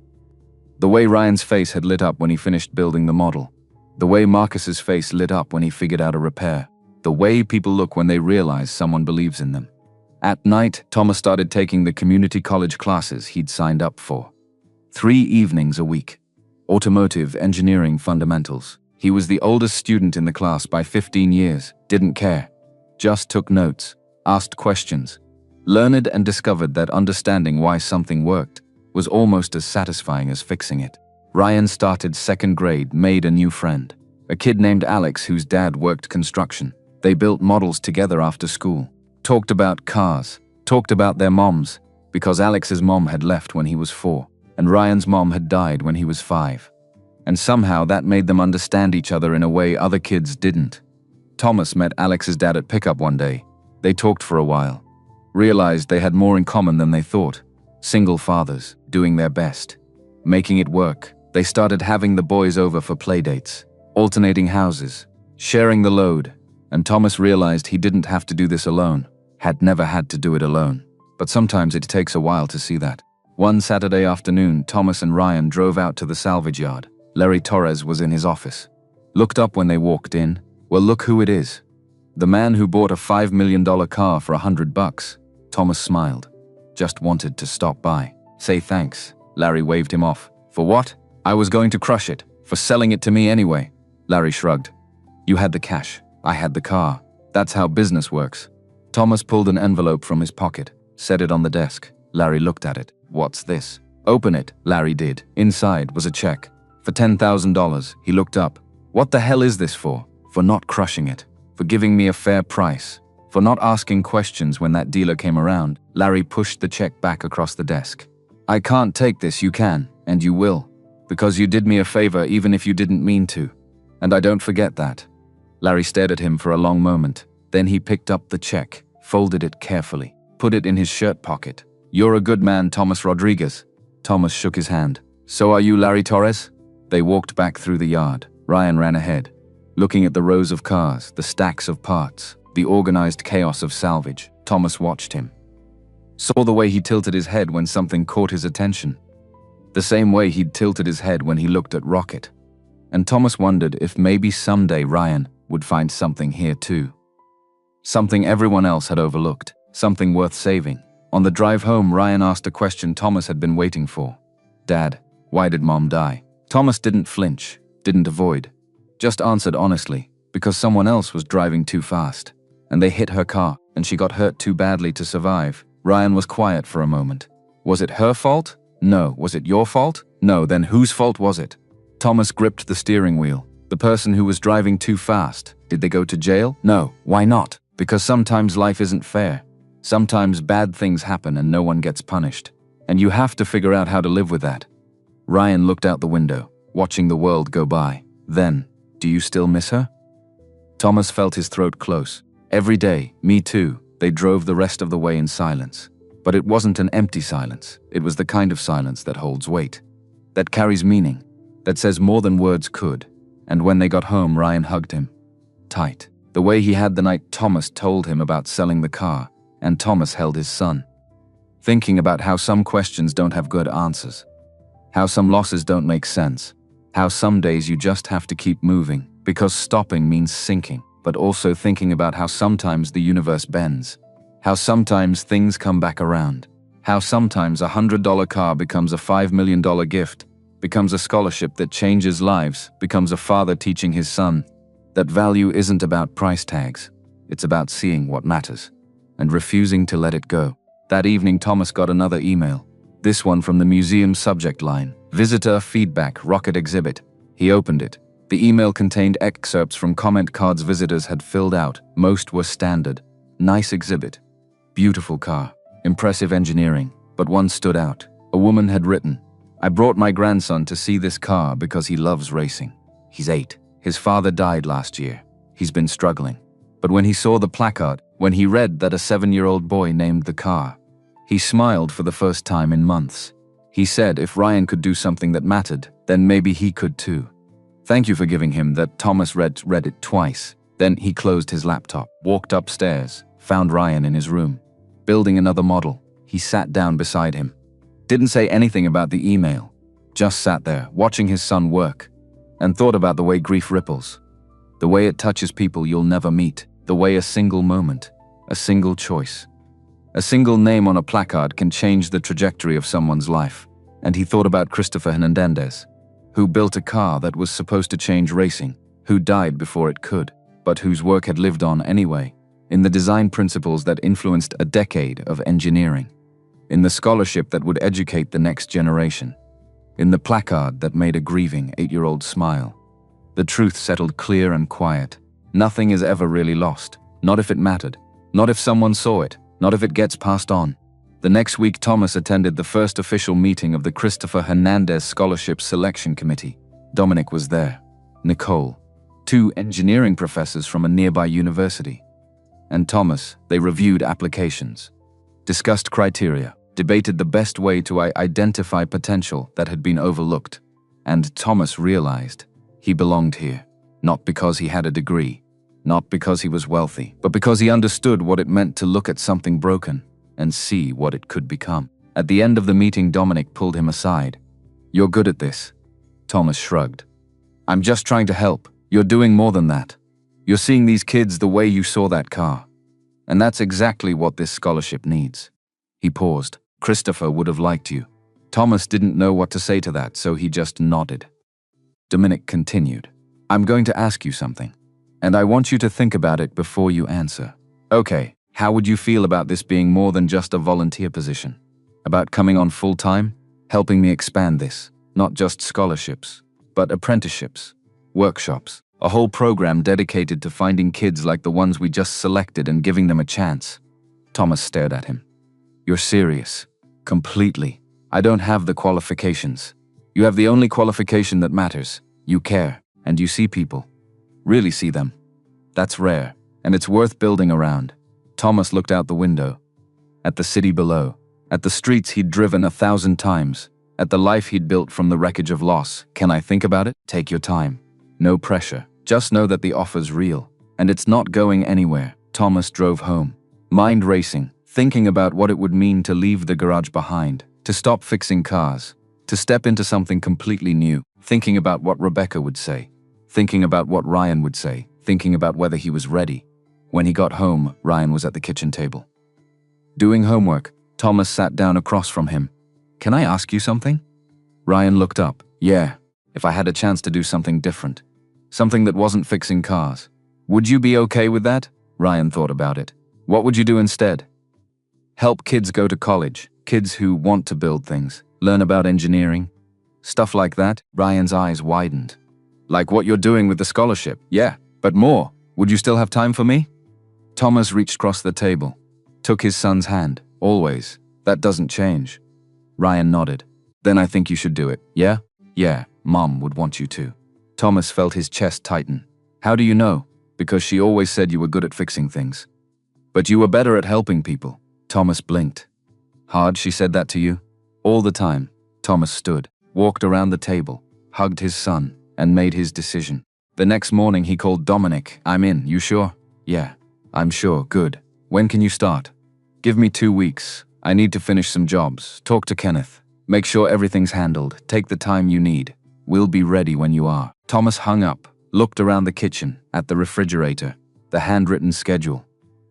A: The way Ryan's face had lit up when he finished building the model, the way Marcus's face lit up when he figured out a repair, the way people look when they realize someone believes in them. At night, Thomas started taking the community college classes he'd signed up for. 3 evenings a week. Automotive engineering fundamentals. He was the oldest student in the class by 15 years, didn't care. Just took notes, asked questions, learned and discovered that understanding why something worked was almost as satisfying as fixing it. Ryan started 2nd grade, made a new friend, a kid named Alex whose dad worked construction. They built models together after school, talked about cars, talked about their moms, because Alex's mom had left when he was 4, and Ryan's mom had died when he was 5. And somehow that made them understand each other in a way other kids didn't. Thomas met Alex's dad at pickup one day. They talked for a while, realized they had more in common than they thought. Single fathers, doing their best, making it work. They started having the boys over for playdates, alternating houses, sharing the load, and Thomas realized he didn't have to do this alone, had never had to do it alone. But sometimes it takes a while to see that. One Saturday afternoon, Thomas and Ryan drove out to the salvage yard. Larry Torres was in his office. Looked up when they walked in. Well, look who it is. The man who bought a $5 million car for $100. Thomas smiled. Just wanted to stop by. Say thanks. Larry waved him off. For what? I was going to crush it. For selling it to me anyway. Larry shrugged. You had the cash. I had the car. That's how business works. Thomas pulled an envelope from his pocket, set it on the desk. Larry looked at it. What's this? Open it. Larry did. Inside was a check. For $10,000. He looked up. What the hell is this for? For not crushing it. For giving me a fair price. For not asking questions when that dealer came around. Larry pushed the check back across the desk. I can't take this. You can, and you will. Because you did me a favor even if you didn't mean to. And I don't forget that. Larry stared at him for a long moment. Then he picked up the check, folded it carefully, put it in his shirt pocket. You're a good man, Thomas Rodriguez. Thomas shook his hand. So are you, Larry Torres? They walked back through the yard. Ryan ran ahead, looking at the rows of cars, the stacks of parts, the organized chaos of salvage. Thomas watched him. Saw the way he tilted his head when something caught his attention. The same way he'd tilted his head when he looked at Rocket. And Thomas wondered if maybe someday Ryan would find something here too. Something everyone else had overlooked. Something worth saving. On the drive home, Ryan asked a question Thomas had been waiting for. Dad, why did Mom die? Thomas didn't flinch, didn't avoid. Just answered honestly, because someone else was driving too fast. And they hit her car, and she got hurt too badly to survive. Ryan was quiet for a moment. Was it her fault? No. Was it your fault? No. Then whose fault was it? Thomas gripped the steering wheel. The person who was driving too fast. Did they go to jail? No. Why not? Because sometimes life isn't fair. Sometimes bad things happen and no one gets punished. And you have to figure out how to live with that. Ryan looked out the window, watching the world go by. Then, do you still miss her? Thomas felt his throat close. Every day, me too, they drove the rest of the way in silence. But it wasn't an empty silence. It was the kind of silence that holds weight, that carries meaning, that says more than words could. And when they got home, Ryan hugged him. Tight. The way he had the night Thomas told him about selling the car, and Thomas held his son. Thinking about how some questions don't have good answers. How some losses don't make sense. How some days you just have to keep moving, because stopping means sinking. But also thinking about how sometimes the universe bends. How sometimes things come back around. How sometimes a $100 car becomes a $5 million gift, becomes a scholarship that changes lives, becomes a father teaching his son. That value isn't about price tags. It's about seeing what matters and refusing to let it go. That evening, Thomas got another email. This one from the museum subject line. Visitor feedback, rocket exhibit. He opened it. The email contained excerpts from comment cards visitors had filled out. Most were standard. Nice exhibit. Beautiful car. Impressive engineering. But one stood out. A woman had written, I brought my grandson to see this car because he loves racing. He's 8. His father died last year. He's been struggling. But when he saw the placard, when he read that a 7-year-old boy named the car, he smiled for the first time in months. He said if Ryan could do something that mattered, then maybe he could too. Thank you for giving him that. Thomas read it twice. Then he closed his laptop, walked upstairs, found Ryan in his room, building another model. He sat down beside him. Didn't say anything about the email. Just sat there, watching his son work, and thought about the way grief ripples. The way it touches people you'll never meet. The way a single moment, a single choice, a single name on a placard can change the trajectory of someone's life. And he thought about Christopher Hernandez, who built a car that was supposed to change racing, who died before it could, but whose work had lived on anyway, in the design principles that influenced a decade of engineering, in the scholarship that would educate the next generation, in the placard that made a grieving 8-year-old smile. The truth settled clear and quiet. Nothing is ever really lost. Not if it mattered. Not if someone saw it. Not if it gets passed on. The next week, Thomas attended the first official meeting of the Christopher Hernandez Scholarship Selection Committee. Dominic was there. Nicole, 2 engineering professors from a nearby university, and Thomas. They reviewed applications, discussed criteria, debated the best way to identify potential that had been overlooked. And Thomas realized he belonged here, not because he had a degree, not because he was wealthy, but because he understood what it meant to look at something broken and see what it could become. At the end of the meeting, Dominic pulled him aside. "You're good at this." Thomas shrugged. "I'm just trying to help. You're doing more than that. You're seeing these kids the way you saw that car. And that's exactly what this scholarship needs." He paused. "Christopher would have liked you." Thomas didn't know what to say to that, so he just nodded. Dominic continued. "I'm going to ask you something, and I want you to think about it before you answer. Okay, how would you feel about this being more than just a volunteer position? About coming on full-time, helping me expand this, not just scholarships, but apprenticeships, workshops, a whole program dedicated to finding kids like the ones we just selected and giving them a chance?" Thomas stared at him. "You're serious?" "Completely. I don't have the qualifications. You have the only qualification that matters. You care, and you see people. Really see them. That's rare, and it's worth building around." Thomas looked out the window. At the city below. At the streets he'd driven 1,000 times. At the life he'd built from the wreckage of loss. "Can I think about it?" "Take your time. No pressure. Just know that the offer's real, and it's not going anywhere." Thomas drove home, mind racing, thinking about what it would mean to leave the garage behind, to stop fixing cars, to step into something completely new, thinking about what Rebecca would say, thinking about what Ryan would say, thinking about whether he was ready. When he got home, Ryan was at the kitchen table. Doing homework. Thomas sat down across from him. "Can I ask you something?" Ryan looked up. "Yeah, if I had a chance to do something different. Something that wasn't fixing cars. Would you be okay with that?" Ryan thought about it. "What would you do instead?" "Help kids go to college, kids who want to build things, learn about engineering, stuff like that." Ryan's eyes widened. "Like what you're doing with the scholarship?" "Yeah, but more. Would you still have time for me?" Thomas reached across the table, took his son's hand. "Always. That doesn't change." Ryan nodded. "Then I think you should do it." "Yeah?" "Yeah, Mom would want you to." Thomas felt his chest tighten. "How do you know?" "Because she always said you were good at fixing things. But you were better at helping people." Thomas blinked. "Hard she said that to you?" "All the time." Thomas stood, walked around the table, hugged his son, and made his decision. The next morning he called Dominic. "I'm in. You sure?" "Yeah, I'm sure. Good. When can you start?" "Give me 2 weeks. I need to finish some jobs, talk to Kenneth, make sure everything's handled, take the time you need. We'll be ready when you are." Thomas hung up, looked around the kitchen, at the refrigerator, the handwritten schedule,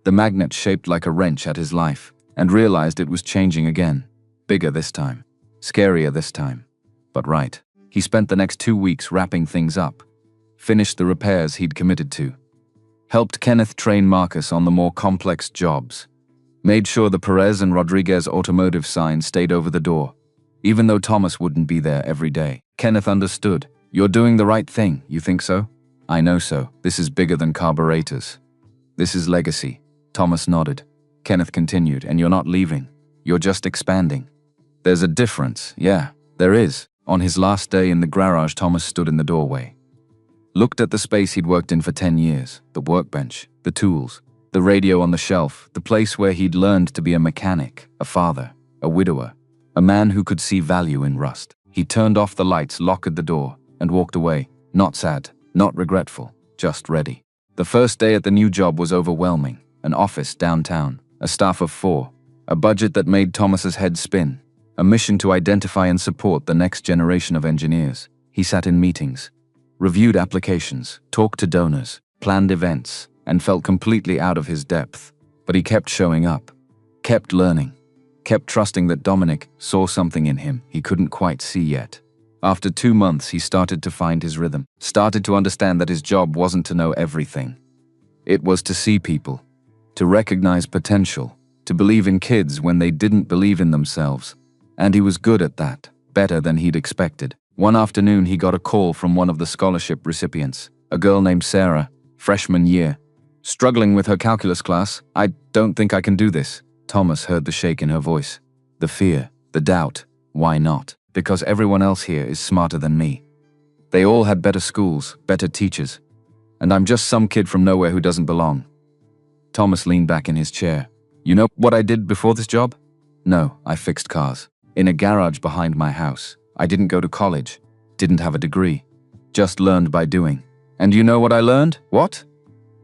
A: the magnet shaped like a wrench at his life, and realized it was changing again. Bigger this time. Scarier this time. But right. He spent the next 2 weeks wrapping things up, finished the repairs he'd committed to, helped Kenneth train Marcus on the more complex jobs, made sure the Perez and Rodriguez automotive sign stayed over the door, even though Thomas wouldn't be there every day. Kenneth understood. "You're doing the right thing, you think so?" "I know so. This is bigger than carburetors. This is legacy." Thomas nodded. Kenneth continued. "And you're not leaving. You're just expanding." "There's a difference." "Yeah, there is." On his last day in the garage, Thomas stood in the doorway. Looked at the space he'd worked in for 10 years, the workbench, the tools, the radio on the shelf, the place where he'd learned to be a mechanic, a father, a widower, a man who could see value in rust. He turned off the lights, locked the door, and walked away. Not sad, not regretful, just ready. The first day at the new job was overwhelming. An office downtown, a staff of 4, a budget that made Thomas's head spin, a mission to identify and support the next generation of engineers. He sat in meetings, reviewed applications, talked to donors, planned events, and felt completely out of his depth. But he kept showing up, kept learning, kept trusting that Dominic saw something in him he couldn't quite see yet. After 2 months, he started to find his rhythm, started to understand that his job wasn't to know everything. It was to see people, to recognize potential, to believe in kids when they didn't believe in themselves. And he was good at that, better than he'd expected. One afternoon, he got a call from one of the scholarship recipients, a girl named Sarah, freshman year. Struggling with her calculus class. I don't think I can do this. Thomas heard the shake in her voice. The fear, the doubt. Why not? Because everyone else here is smarter than me. They all had better schools, better teachers. And I'm just some kid from nowhere who doesn't belong. Thomas leaned back in his chair. You know what I did before this job? No, I fixed cars. In a garage behind my house. I didn't go to college. Didn't have a degree. Just learned by doing. And you know what I learned? What?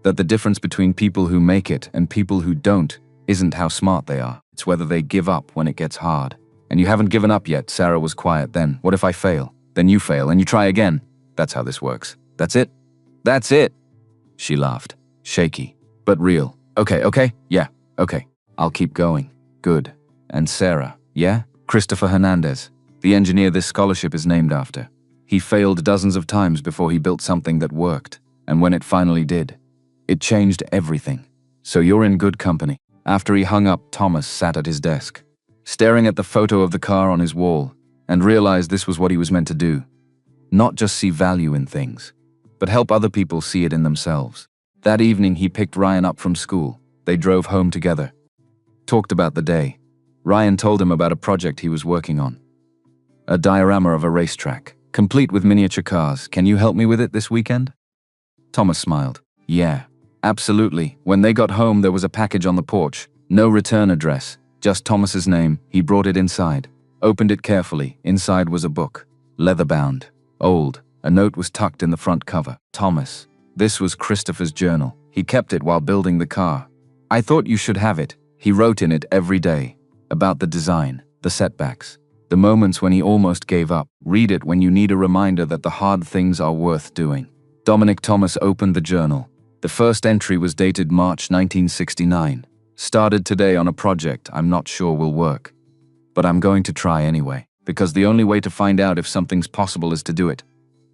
A: That the difference between people who make it and people who don't isn't how smart they are. It's whether they give up when it gets hard. And you haven't given up yet. Sarah was quiet then. What if I fail? Then you fail and you try again. That's how this works. That's it? That's it. She laughed. Shaky, but real. Okay, yeah, okay. I'll keep going. Good. And Sarah, yeah? Christopher Hernandez, the engineer this scholarship is named after. He failed dozens of times before he built something that worked. And when it finally did, it changed everything. So you're in good company. After he hung up, Thomas sat at his desk, staring at the photo of the car on his wall, and realized this was what he was meant to do. Not just see value in things, but help other people see it in themselves. That evening he picked Ryan up from school. They drove home together. Talked about the day. Ryan told him about a project he was working on. A diorama of a racetrack, complete with miniature cars. Can you help me with it this weekend? Thomas smiled. Yeah, absolutely. When they got home, there was a package on the porch. No return address, just Thomas's name. He brought it inside. Opened it carefully. Inside was a book. Leather-bound. Old. A note was tucked in the front cover. Thomas. This was Christopher's journal. He kept it while building the car. I thought you should have it. He wrote in it every day. About the design, the setbacks, the moments when he almost gave up. Read it when you need a reminder that the hard things are worth doing. Dominic Thomas opened the journal. The first entry was dated March 1969. Started today on a project I'm not sure will work. But I'm going to try anyway, because the only way to find out if something's possible is to do it.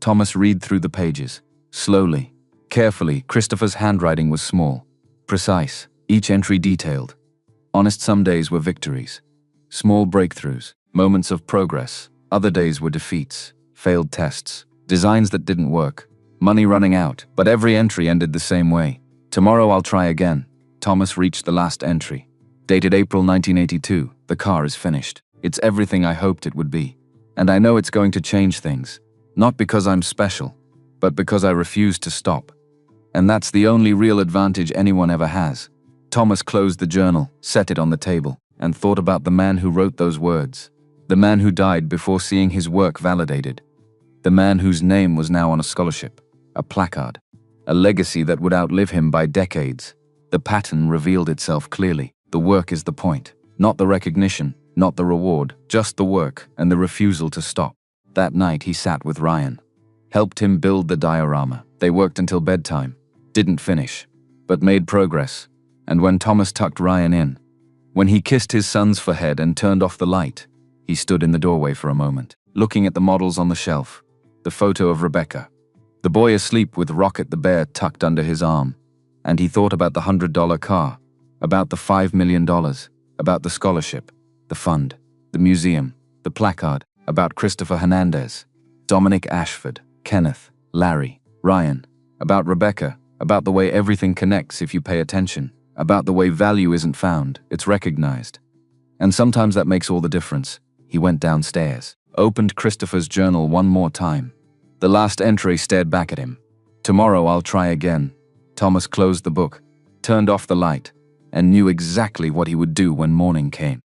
A: Thomas read through the pages. Slowly, carefully. Christopher's handwriting was small, precise, each entry detailed. Honest, some days were victories, small breakthroughs, moments of progress. Other days were defeats, failed tests, designs that didn't work, money running out. But every entry ended the same way. Tomorrow I'll try again. Thomas reached the last entry. Dated April 1982, the car is finished. It's everything I hoped it would be. And I know it's going to change things. Not because I'm special, but because I refuse to stop. And that's the only real advantage anyone ever has. Thomas closed the journal, set it on the table, and thought about the man who wrote those words. The man who died before seeing his work validated. The man whose name was now on a scholarship, a placard, a legacy that would outlive him by decades. The pattern revealed itself clearly. The work is the point, not the recognition, not the reward, just the work and the refusal to stop. That night he sat with Ryan, helped him build the diorama. They worked until bedtime, didn't finish, but made progress. And when Thomas tucked Ryan in, when he kissed his son's forehead and turned off the light, he stood in the doorway for a moment, looking at the models on the shelf, the photo of Rebecca, the boy asleep with Rocket the bear tucked under his arm, and he thought about the $100 car, about the $5 million, about the scholarship, the fund, the museum, the placard, about Christopher Hernandez, Dominic Ashford, Kenneth, Larry, Ryan, about Rebecca, about the way everything connects if you pay attention, about the way value isn't found, it's recognized. And sometimes that makes all the difference. He went downstairs, opened Christopher's journal one more time. The last entry stared back at him. Tomorrow I'll try again. Thomas closed the book, turned off the light, and knew exactly what he would do when morning came.